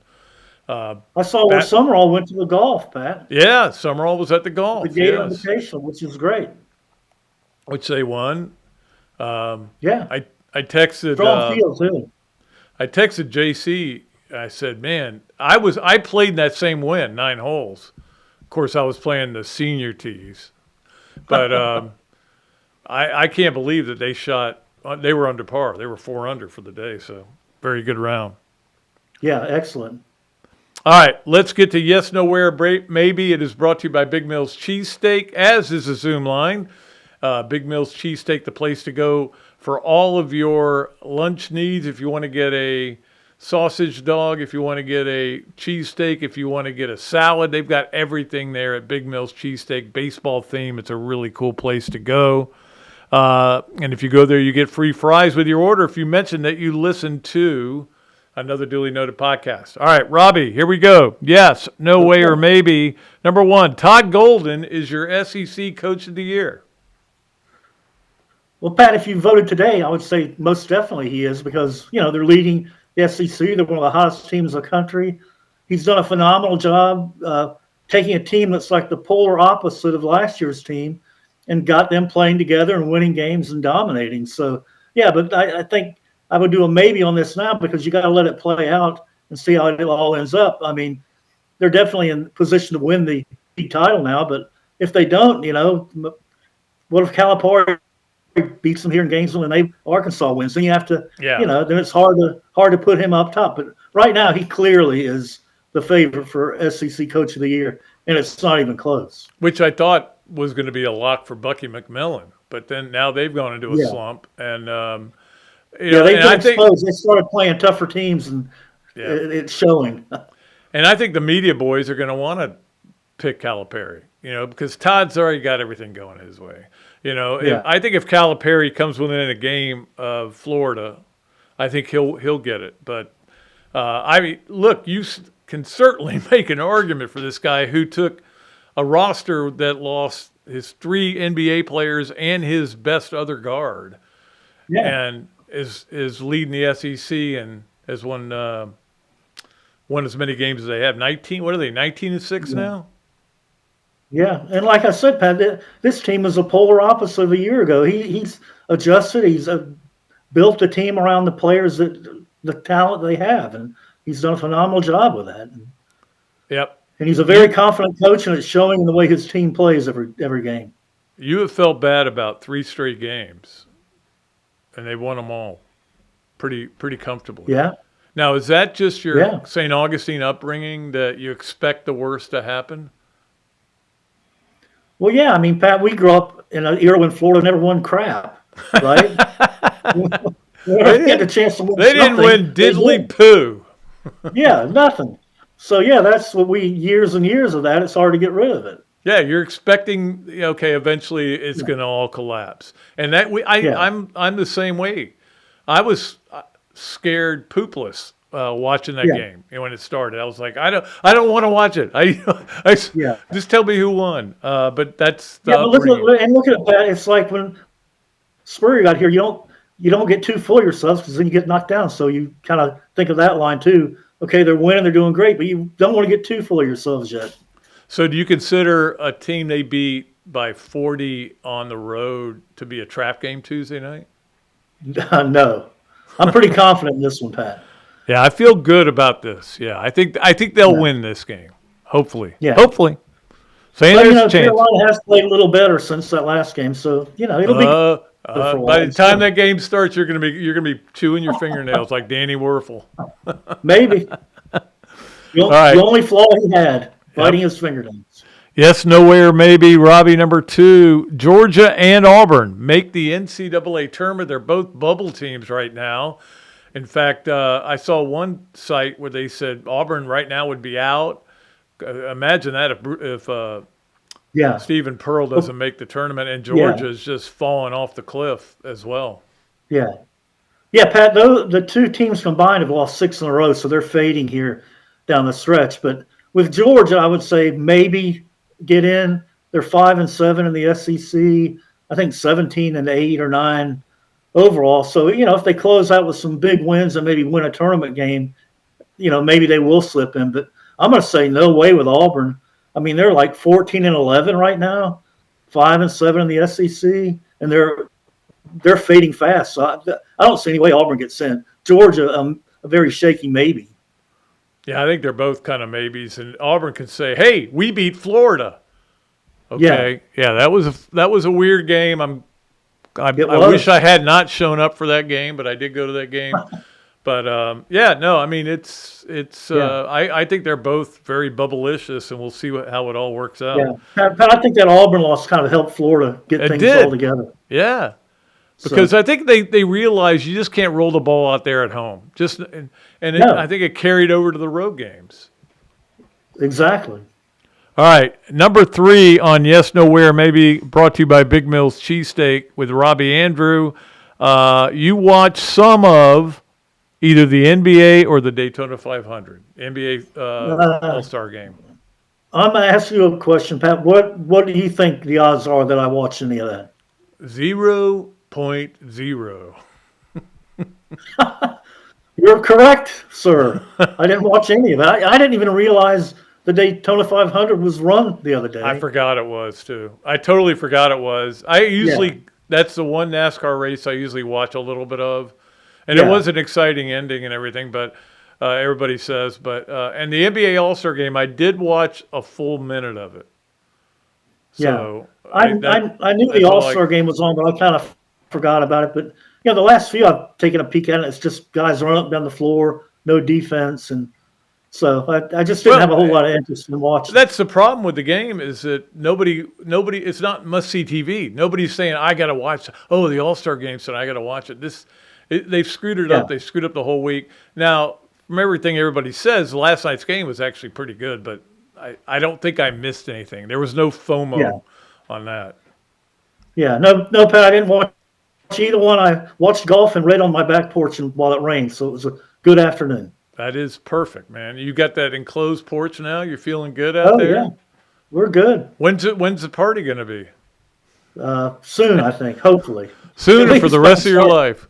I saw where Summerall went to the golf, Pat. Yeah, Summerall was at the golf. The Gator Invitational, which is great. Which they won. Yeah. I texted. Strong field too. I texted JC. I said, "Man, I played in that same win, 9 holes. Of course, I was playing the senior tees, but." I can't believe that they were under par. They were 4 under for the day, so very good round. Yeah, excellent. All right, let's get to Yes, No, Where, Maybe. It is brought to you by Big Mills Cheesesteak, as is the Zoom line. Big Mills Cheesesteak, the place to go for all of your lunch needs. If you want to get a sausage dog, if you want to get a cheesesteak, if you want to get a salad, they've got everything there at Big Mills Cheesesteak. Baseball theme. It's a really cool place to go. And if you go there, you get free fries with your order if you mention that you listen to another duly noted podcast. All right, Robbie, here we go. Yes, no way, or maybe. Number 1, Todd Golden is your SEC Coach of the Year. Well, Pat, if you voted today, I would say most definitely he is because, they're leading the SEC. They're one of the hottest teams in the country. He's done a phenomenal job taking a team that's like the polar opposite of last year's team and got them playing together and winning games and dominating. So, yeah, but I think I would do a maybe on this now because you got to let it play out and see how it all ends up. I mean, they're definitely in position to win the title now, but if they don't, what if Calipari beats them here in Gainesville and Arkansas wins? Then you have to, then it's hard to put him up top. But right now, he clearly is the favorite for SEC Coach of the Year, and it's not even close. Which I thought was going to be a lock for Bucky McMillan, but then now they've gone into a slump, and they started playing tougher teams, and it's showing. And I think the media boys are going to want to pick Calipari, because Todd's already got everything going his way. I think if Calipari comes within a game of Florida, I think he'll get it. But look, you can certainly make an argument for this guy who took a roster that lost his 3 NBA players and his best other guard, and is leading the SEC and has won as many games as they have. 19. What are they? 19-6 now. Yeah, and like I said, Pat, this team is a polar opposite of a year ago. He's adjusted. He's built a team around the players the talent they have, and he's done a phenomenal job with that. Yep. And he's a very confident coach, and it's showing in the way his team plays every game. You have felt bad about 3 straight games, and they won them all pretty comfortably. Yeah. Now, is that just your St. Augustine upbringing that you expect the worst to happen? Well, yeah. I mean, Pat, we grew up in an era when Florida never won crap, right? They had a chance to win. They didn't win diddly poo. Yeah, nothing. So, yeah, that's what years and years of that. It's hard to get rid of it. Yeah, you're expecting, eventually it's going to all collapse. And I'm the same way. I was scared poopless watching that game when it started. I was like, I don't want to watch it. Just tell me who won. But that's the but look at that. It's like when Spurrier got here, you don't get too full of yourselves because then you get knocked down. So you kind of think of that line too. Okay, they're winning, they're doing great, but you don't want to get too full of yourselves yet. So do you consider a team they beat by 40 on the road to be a trap game Tuesday night? No. I'm pretty confident in this one, Pat. Yeah, I feel good about this. Yeah, I think they'll win this game. Hopefully. Yeah. Hopefully. Saying But, there's you know, a chance. Carolina has played a little better since that last game, so, you know, it'll be good for a while. By the time that game starts, you're gonna be chewing your fingernails like Danny Werfel. Maybe. All right. The only flaw he had, biting his fingernails. Yes, nowhere, maybe. Robbie, number 2. Georgia and Auburn make the NCAA tournament. They're both bubble teams right now. In fact, I saw one site where they said Auburn right now would be out. Imagine that if Stephen Pearl doesn't make the tournament, and Georgia's just falling off the cliff as well. Yeah. Yeah, Pat, the two teams combined have lost 6 in a row, so they're fading here down the stretch. But with Georgia, I would say maybe get in. They're 5-7 in the SEC. I think 17-8 or 9 overall. So, you know, if they close out with some big wins and maybe win a tournament game, you know, maybe they will slip in. But I'm going to say no way with Auburn. I mean, they're like 14-11 right now, 5-7 in the SEC, and they're fading fast. So I don't see any way Auburn gets in. Georgia, a very shaky maybe. Yeah, I think they're both kind of maybes, and Auburn can say, "Hey, we beat Florida." Okay, yeah, that was a weird game. I wish I had not shown up for that game, but I did go to that game. But I mean, I think they're both very bubblicious, and we'll see how it all works out. Yeah, Pat, I think that Auburn loss kind of helped Florida get things all together. Yeah, because I think they realize you just can't roll the ball out there at home. I think it carried over to the road games. Exactly. All right, number 3 on Yes, Nowhere, maybe brought to you by Big Mill's Cheesesteak with Robbie Andreu. You watched some of either the NBA or the Daytona 500, NBA All-Star game. I'm going to ask you a question, Pat. What do you think the odds are that I watch any of that? 0.0. You're correct, sir. I didn't watch any of it. I didn't even realize the Daytona 500 was run the other day. I forgot it was, too. I totally forgot it was. That's the one NASCAR race I usually watch a little bit of. And it was an exciting ending and everything, but everybody says. But and the NBA All-Star game, I did watch a full minute of it. So I knew the All-Star game was on, but I kind of forgot about it. But, you know, the last few I've taken a peek at it, it's just guys running up and down the floor, no defense. And so I just didn't have a whole lot of interest in watching. That's the problem with the game is that nobody, it's not must-see TV. Nobody's saying, I got to watch, the All-Star game, so I got to watch it. They've screwed it up. They screwed up the whole week. Now, from everything everybody says, last night's game was actually pretty good, but I don't think I missed anything. There was no FOMO on that. Yeah, no, Pat, I didn't watch either one. I watched golf and read on my back porch while it rained, so it was a good afternoon. That is perfect, man. You got that enclosed porch now? You're feeling good out there? Yeah, we're good. When's the party going to be? Soon, I think, hopefully. Soon or for the rest of your life?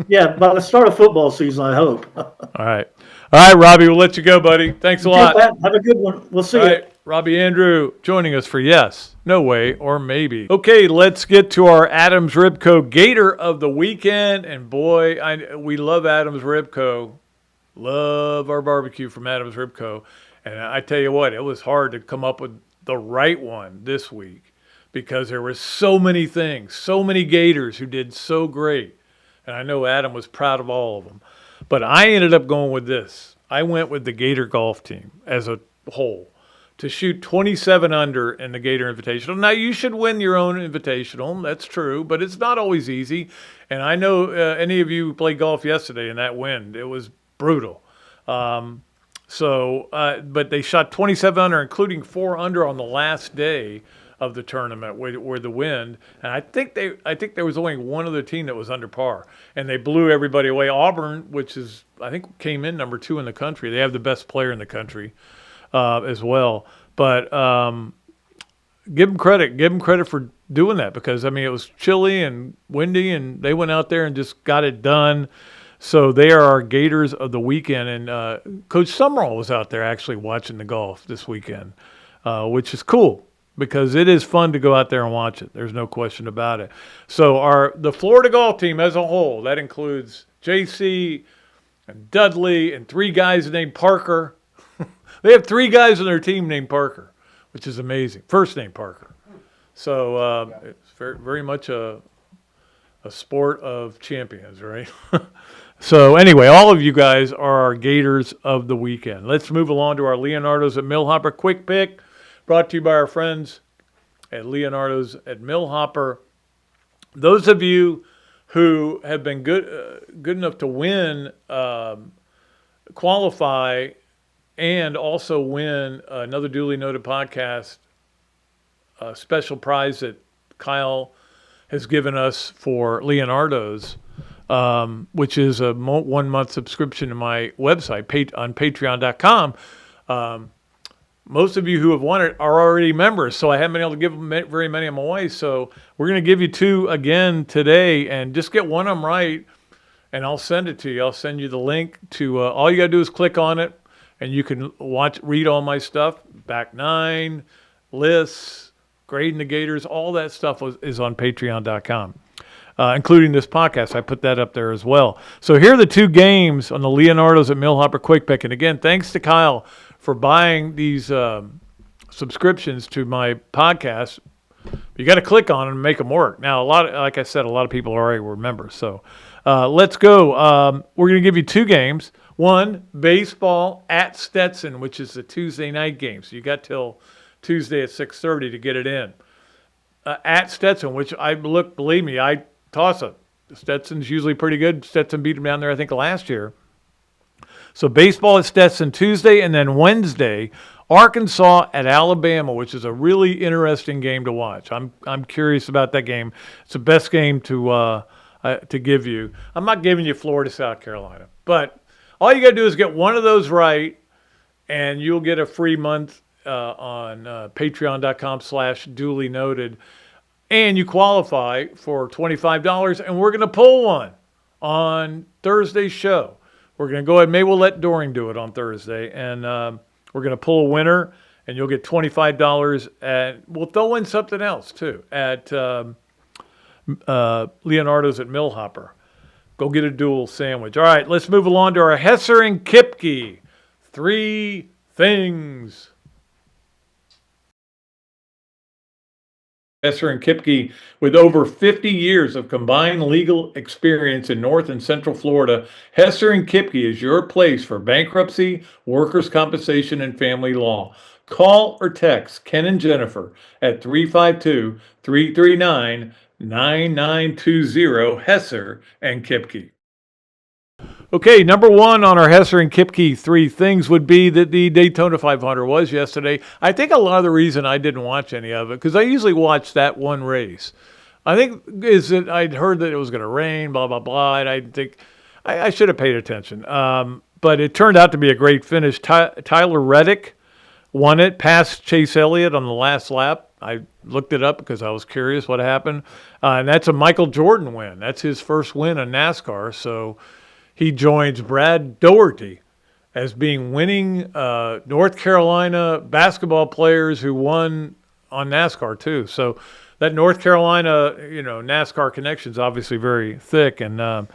Yeah, by the start of football season, I hope. All right, Robbie, we'll let you go, buddy. Thanks a lot. Have a good one. We'll see you. Robbie Andreu joining us for Yes, No Way, or Maybe. Okay, let's get to our Adams Ribco Gator of the weekend. And boy, we love Adams Ribco. Love our barbecue from Adams Ribco. And I tell you what, it was hard to come up with the right one this week because there were so many things, so many Gators who did so great. And I know Adam was proud of all of them. But I ended up going with this. I went with the Gator golf team as a whole to shoot 27 under in the Gator Invitational. Now, you should win your own Invitational. That's true, but it's not always easy. And I know any of you played golf yesterday in that wind. It was brutal. But they shot 27 under, including 4 under on the last day of the tournament where the wind, and I think there was only one other team that was under par, and they blew everybody away. Auburn, which I think came in number 2 in the country. They have the best player in the country as well. But give them credit for doing that because I mean it was chilly and windy, and they went out there and just got it done. So they are our Gators of the weekend, and Coach Summerall was out there actually watching the golf this weekend, which is cool. because it is fun to go out there and watch it. There's no question about it. So the Florida golf team as a whole, that includes JC and Dudley and 3 guys named Parker. They have 3 guys on their team named Parker, which is amazing. First name Parker. So it's very, very much a sport of champions, right? So anyway, all of you guys are our Gators of the weekend. Let's move along to our Leonardo's at Millhopper quick pick, brought to you by our friends at Leonardo's at Millhopper. Those of you who have been good enough to win, qualify, and also win another duly noted podcast special prize that Kyle has given us for Leonardo's, which is a 1-month subscription to my website on patreon.com. Most of you who have won it are already members, so I haven't been able to give very many of them away. So we're going to give you 2 again today, and just get one of them right, and I'll send it to you. I'll send you the link to, all you got to do is click on it, and you can read all my stuff, back 9, lists, grading the Gators, all that stuff is on patreon.com. Including this podcast. I put that up there as well. So here are the 2 games on the Leonardo's at Millhopper quick pick. And again, thanks to Kyle for buying these subscriptions to my podcast. You got to click on them and make them work. Now, like I said, a lot of people already were members. So let's go. We're going to give you 2 games. One, baseball at Stetson, which is the Tuesday night game. So you got till Tuesday at 6:30 to get it in. At Stetson, which believe me, I toss it. Stetson's usually pretty good. Stetson beat them down there, I think, last year. So baseball at Stetson Tuesday, and then Wednesday, Arkansas at Alabama, which is a really interesting game to watch. I'm curious about that game. It's the best game to give you. I'm not giving you Florida, South Carolina, but all you got to do is get one of those right, and you'll get a free month on patreon.com/duly noted. And you qualify for $25, and we're going to pull one on Thursday's show. We're going to go ahead. Maybe we'll let Doring do it on Thursday, and we're going to pull a winner, and you'll get $25. And we'll throw in something else, too, at Leonardo's at Millhopper. Go get a dual sandwich. All right, let's move along to our Hesser and Kipke. 3 things. Hesser and Kipke, with over 50 years of combined legal experience in North and Central Florida, Hesser and Kipke is your place for bankruptcy, workers' compensation, and family law. Call or text Ken and Jennifer at 352-339-9920, Hesser and Kipke. Okay, number 1 on our Hesser and Kipke 3 things would be that the Daytona 500 was yesterday. I think a lot of the reason I didn't watch any of it, because I usually watch that one race, I think is that I'd heard that it was going to rain, blah, blah, blah, and I think I should have paid attention. But it turned out to be a great finish. Tyler Reddick won it, past Chase Elliott on the last lap. I looked it up because I was curious what happened. And that's a Michael Jordan win. That's his first win in NASCAR, so he joins Brad Doherty as being winning North Carolina basketball players who won on NASCAR too. So that North Carolina, NASCAR connection is obviously very thick, and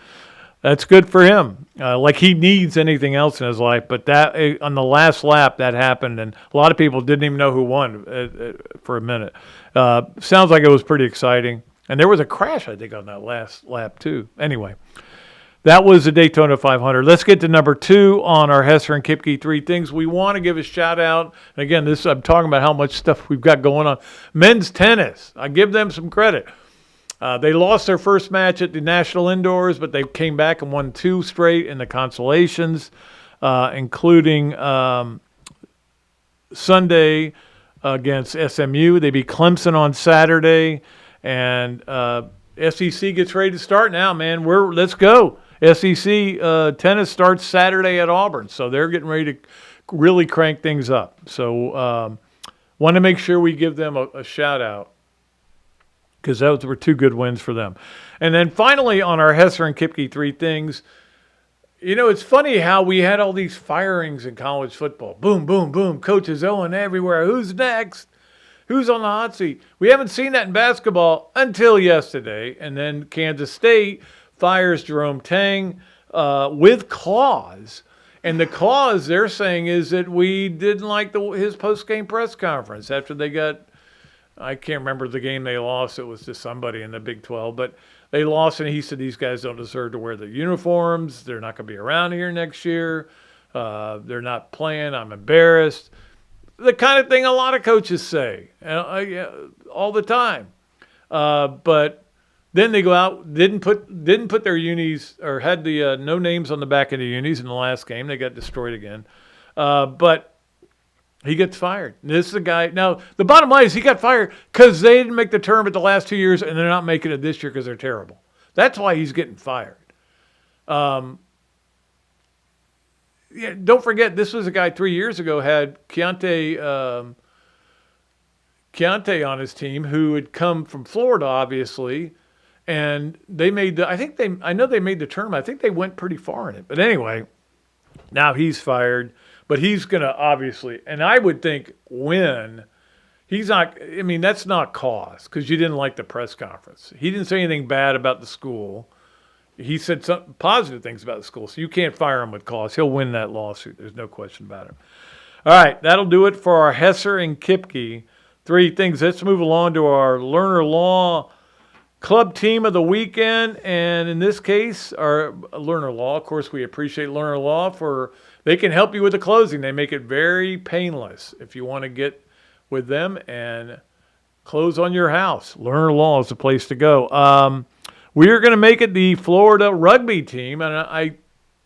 that's good for him. Like he needs anything else in his life, but that on the last lap that happened, and a lot of people didn't even know who won for a minute. Sounds like it was pretty exciting, and there was a crash I think on that last lap too. Anyway. That was the Daytona 500. Let's get to number 2 on our Hesser and Kipke 3 things. We want to give a shout out. And again, I'm talking about how much stuff we've got going on. Men's tennis. I give them some credit. They lost their first match at the National Indoors, but they came back and won 2 straight in the consolations, including Sunday against SMU. They beat Clemson on Saturday, and SEC gets ready to start now, man. Let's go. SEC tennis starts Saturday at Auburn, so they're getting ready to really crank things up. So want to make sure we give them a shout-out because those were 2 good wins for them. And then finally on our Hesser and Kipke 3 things, it's funny how we had all these firings in college football. Boom, boom, boom. Coaches Owen everywhere. Who's next? Who's on the hot seat? We haven't seen that in basketball until yesterday. And then Kansas State fires Jerome Tang with cause. And the cause they're saying is that we didn't like his post-game press conference after they got, I can't remember the game they lost. It was to somebody in the Big 12. But they lost, and he said these guys don't deserve to wear the uniforms. They're not going to be around here next year. They're not playing. I'm embarrassed. The kind of thing a lot of coaches say all the time. But then they go out, didn't put their unis, or had the no names on the back of the unis in the last game. They got destroyed again. But he gets fired. This is the guy. Now, the bottom line is he got fired because they didn't make the tournament the last 2 years, and they're not making it this year because they're terrible. That's why he's getting fired. Yeah, don't forget, this was a guy 3 years ago had Keontae on his team who had come from Florida, obviously, and they made I know they made the tournament. I think they went pretty far in it. But anyway, now he's fired, but he's going to obviously, and I would think win. He's not, I mean, that's not cause because you didn't like the press conference. He didn't say anything bad about the school. He said some positive things about the school, so you can't fire him with cause. He'll win that lawsuit. There's no question about it. All right, that'll do it for our Hesser and Kipke. 3 things. Let's move along to our Learner Law Club Team of the Weekend. And in this case, our Learner Law, of course, we appreciate Learner Law they can help you with the closing. They make it very painless if you want to get with them and close on your house. Learner Law is the place to go. We're going to make it the Florida Rugby team, and I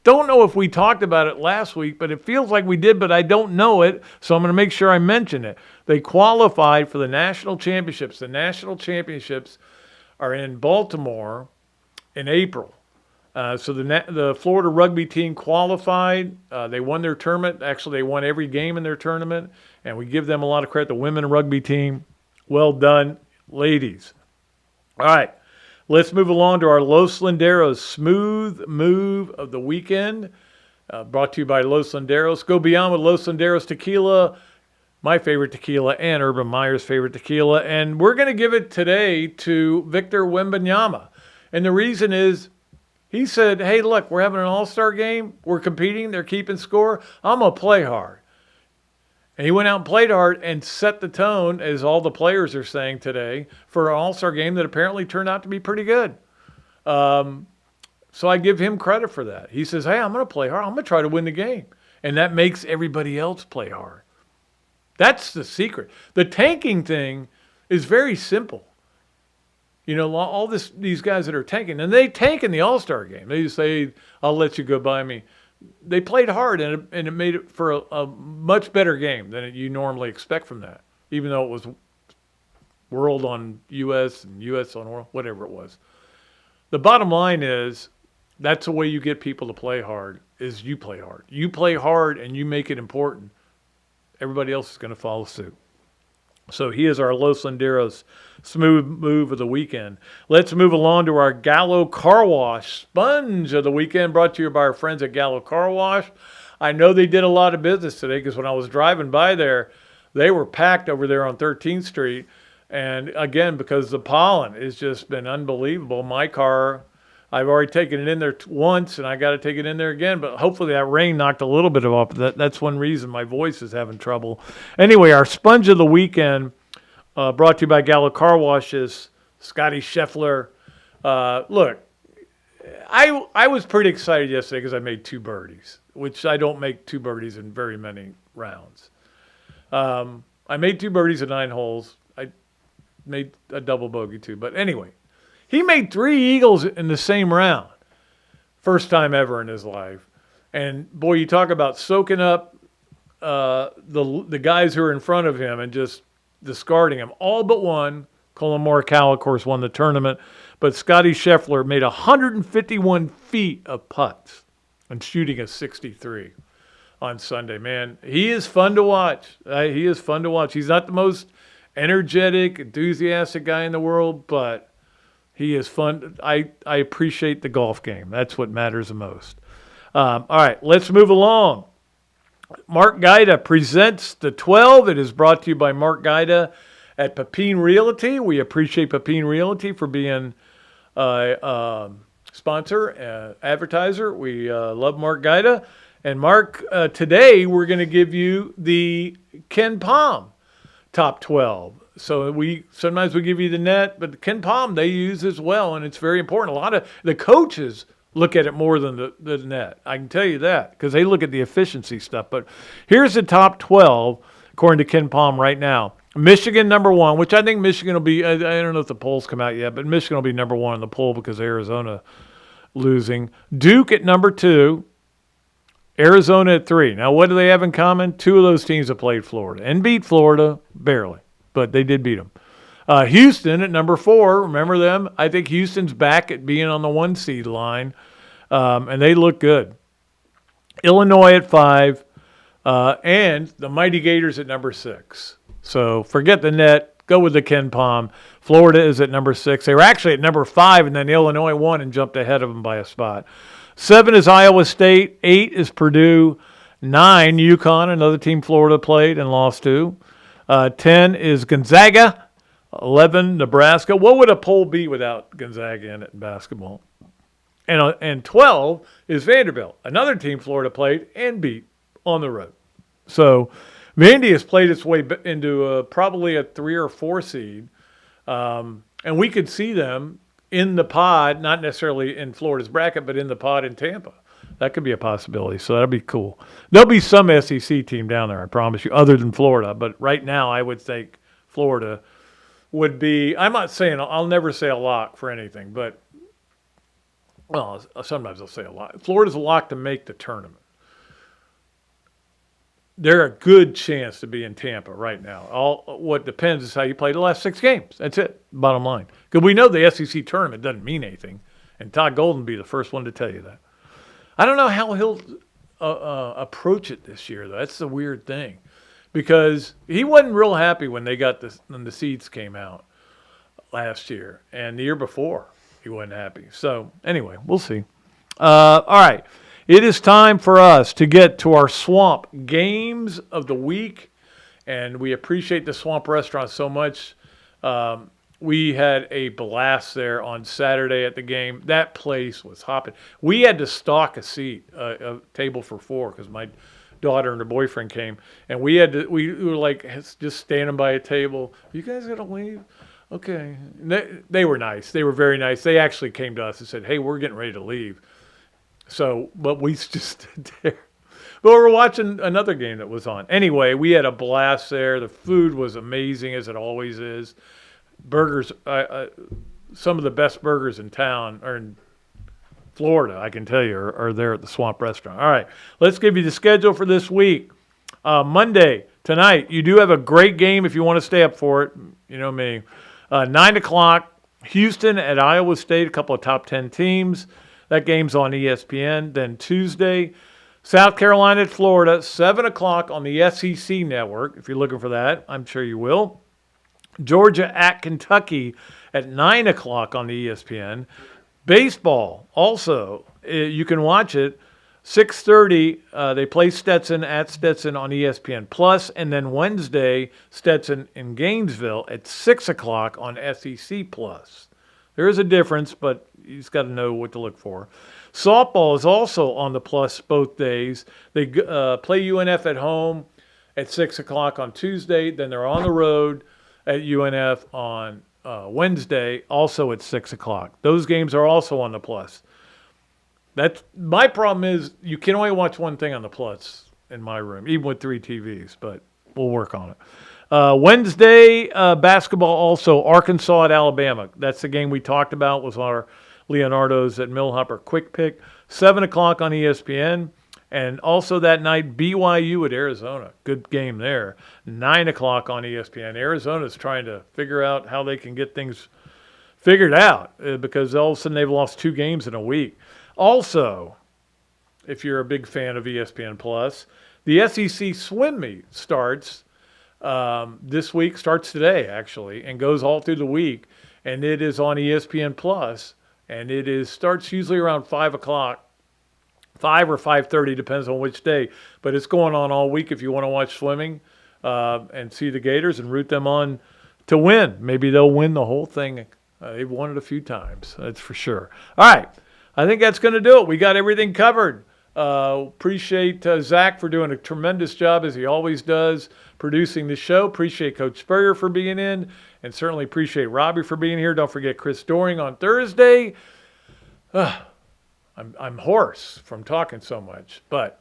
don't know if we talked about it last week, but it feels like we did, but I don't know it, so I'm going to make sure I mention it. They qualified for the national championships. The national championships are in Baltimore in April. So the Florida Rugby team qualified. They won their tournament. Actually, they won every game in their tournament, and we give them a lot of credit. The women rugby team, well done, ladies. All right. Let's move along to our Los Linderos Smooth Move of the Weekend, brought to you by Los Linderos. Go beyond with Los Linderos Tequila, my favorite tequila, and Urban Meyer's favorite tequila. And we're going to give it today to Victor Wembanyama. And the reason is he said, hey, look, we're having an all-star game. We're competing. They're keeping score. I'm going to play hard. And he went out and played hard and set the tone, as all the players are saying today, for an all-star game that apparently turned out to be pretty good. So I give him credit for that. He says, hey, I'm going to play hard. I'm going to try to win the game. And that makes everybody else play hard. That's the secret. The tanking thing is very simple. You know, all these guys that are tanking, and they tank in the all-star game. They just say, I'll let you go by me. They played hard, and it made it for a much better game than you normally expect from that, even though it was world on U.S. and U.S. on world, whatever it was. The bottom line is that's the way you get people to play hard, is you play hard. You play hard, and you make it important. Everybody else is going to follow suit. So he is our Los Linderos Smooth Move of the Weekend. Let's move along to our Gallo Car Wash Sponge of the Weekend, brought to you by our friends at Gallo Car Wash. I know they did a lot of business today because when I was driving by there, they were packed over there on 13th Street. And again, because the pollen has just been unbelievable. My car, I've already taken it in there once, and I got to take it in there again. But hopefully that rain knocked a little bit off. That's one reason my voice is having trouble. Anyway, our Sponge of the Weekend, brought to you by Gallo Car Wash, is Scotty Scheffler. Look, I was pretty excited yesterday because I made 2 birdies, which I don't make 2 birdies in very many rounds. I made 2 birdies in 9 holes. I made a double bogey too. But anyway, he made 3 eagles in the same round. First time ever in his life. And boy, you talk about soaking up the guys who are in front of him and just discarding him. All but one. Colin Morikawa, of course, won the tournament. But Scotty Scheffler made 151 feet of putts and shooting a 63 on Sunday. Man, he is fun to watch. He is fun to watch. He's not the most energetic, enthusiastic guy in the world, but he is fun. I appreciate the golf game. That's what matters the most. All right, let's move along. Mark Gaida presents the 12. It is brought to you by Mark Gaida at Pepin Realty. We appreciate Pepin Realty for being sponsor, advertiser. We love Mark Gaida. And Mark, today we're going to give you the Ken Palm top 12. So sometimes we give you the net, but the Ken Palm they use as well, and it's very important. A lot of the coaches look at it more than the net. I can tell you that because they look at the efficiency stuff. But here's the top 12 according to Ken Palm right now. Michigan number 1, which I think Michigan will be. I don't know if the polls come out yet, but Michigan will be number 1 in the poll because Arizona losing. Duke at number 2. Arizona at 3. Now, what do they have in common? 2 of those teams have played Florida and beat Florida barely, but they did beat them. Houston at number 4. Remember them? I think Houston's back at being on the 1 seed line, and they look good. Illinois at 5, and the Mighty Gators at number 6. So forget the net. Go with the Ken Palm. Florida is at number 6. They were actually at number 5, and then Illinois won and jumped ahead of them by a spot. 7 is Iowa State. 8 is Purdue. 9, UConn, another team Florida played and lost to. 10 is Gonzaga. 11, Nebraska. What would a poll be without Gonzaga in it in basketball? And 12 is Vanderbilt, another team Florida played and beat on the road. So Vandy has played its way into probably a 3 or 4 seed. And we could see them in the pod, not necessarily in Florida's bracket, but in the pod in Tampa. That could be a possibility, so that'll be cool. There'll be some SEC team down there, I promise you, other than Florida. But right now, I would think Florida would be, I'm not saying, I'll never say a lock for anything, but, well, sometimes I'll say a lock. Florida's a lock to make the tournament. They're a good chance to be in Tampa right now. What depends is how you play the last 6 games. That's it, bottom line. Because we know the SEC tournament doesn't mean anything, and Todd Golden will be the first one to tell you that. I don't know how he'll approach it this year, though. That's the weird thing. Because he wasn't real happy when when the seeds came out last year. And the year before, he wasn't happy. So, anyway, we'll see. All right. It is time for us to get to our Swamp Games of the Week. And we appreciate the Swamp Restaurant so much. We had a blast there on Saturday at the game. That place was hopping. We had to stock a seat, a table for 4, because my daughter and her boyfriend came. And we were like just standing by a table. You guys got to leave? Okay. They were nice. They were very nice. They actually came to us and said, hey, we're getting ready to leave. So, but we just stood there. But we were watching another game that was on. Anyway, we had a blast there. The food was amazing, as it always is. Burgers, some of the best burgers in town, or in Florida, I can tell you, are there at the Swamp Restaurant. All right, let's give you the schedule for this week. Monday, tonight, you do have a great game if you want to stay up for it. You know me. 9 o'clock, Houston at Iowa State, a couple of top 10 teams. That game's on ESPN. Then Tuesday, South Carolina at Florida, 7 o'clock on the SEC network. If you're looking for that, I'm sure you will. Georgia at Kentucky at 9 o'clock on the ESPN. Baseball, also, you can watch it. 6:30, they play Stetson at Stetson on ESPN Plus, and then Wednesday, Stetson in Gainesville at 6 o'clock on SEC Plus. There is a difference, but you just got to know what to look for. Softball is also on the Plus both days. They play UNF at home at 6 o'clock on Tuesday. Then they're on the road at UNF on Wednesday, also at 6 o'clock. Those games are also on the Plus. That's my problem is you can only watch one thing on the Plus in my room, even with 3 TVs, but we'll work on it. Wednesday, basketball also, Arkansas at Alabama. That's the game we talked about, was our Leonardo's at Millhopper quick pick. 7 o'clock on ESPN. And also that night, BYU at Arizona. Good game there. 9 o'clock on ESPN. Arizona's trying to figure out how they can get things figured out because all of a sudden they've lost 2 games in a week. Also, if you're a big fan of ESPN Plus, the SEC swim meet starts this week, starts today actually, and goes all through the week. And it is on ESPN Plus, and it starts usually around 5 o'clock. 5 or 5:30, depends on which day. But it's going on all week if you want to watch swimming and see the Gators and root them on to win. Maybe they'll win the whole thing. They've won it a few times, that's for sure. All right, I think that's going to do it. We got everything covered. Appreciate Zach for doing a tremendous job, as he always does, producing the show. Appreciate Coach Spurrier for being in, and certainly appreciate Robbie for being here. Don't forget Chris Doring on Thursday. I'm hoarse from talking so much, but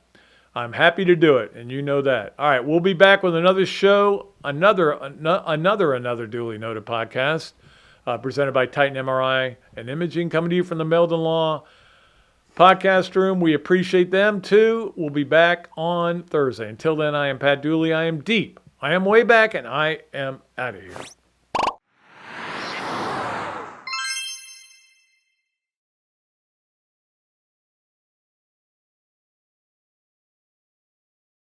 I'm happy to do it, and you know that. All right, we'll be back with another show, another Dooley Noted podcast, presented by Titan MRI and Imaging, coming to you from the Meldon Law podcast room. We appreciate them, too. We'll be back on Thursday. Until then, I am Pat Dooley. I am deep. I am way back, and I am out of here.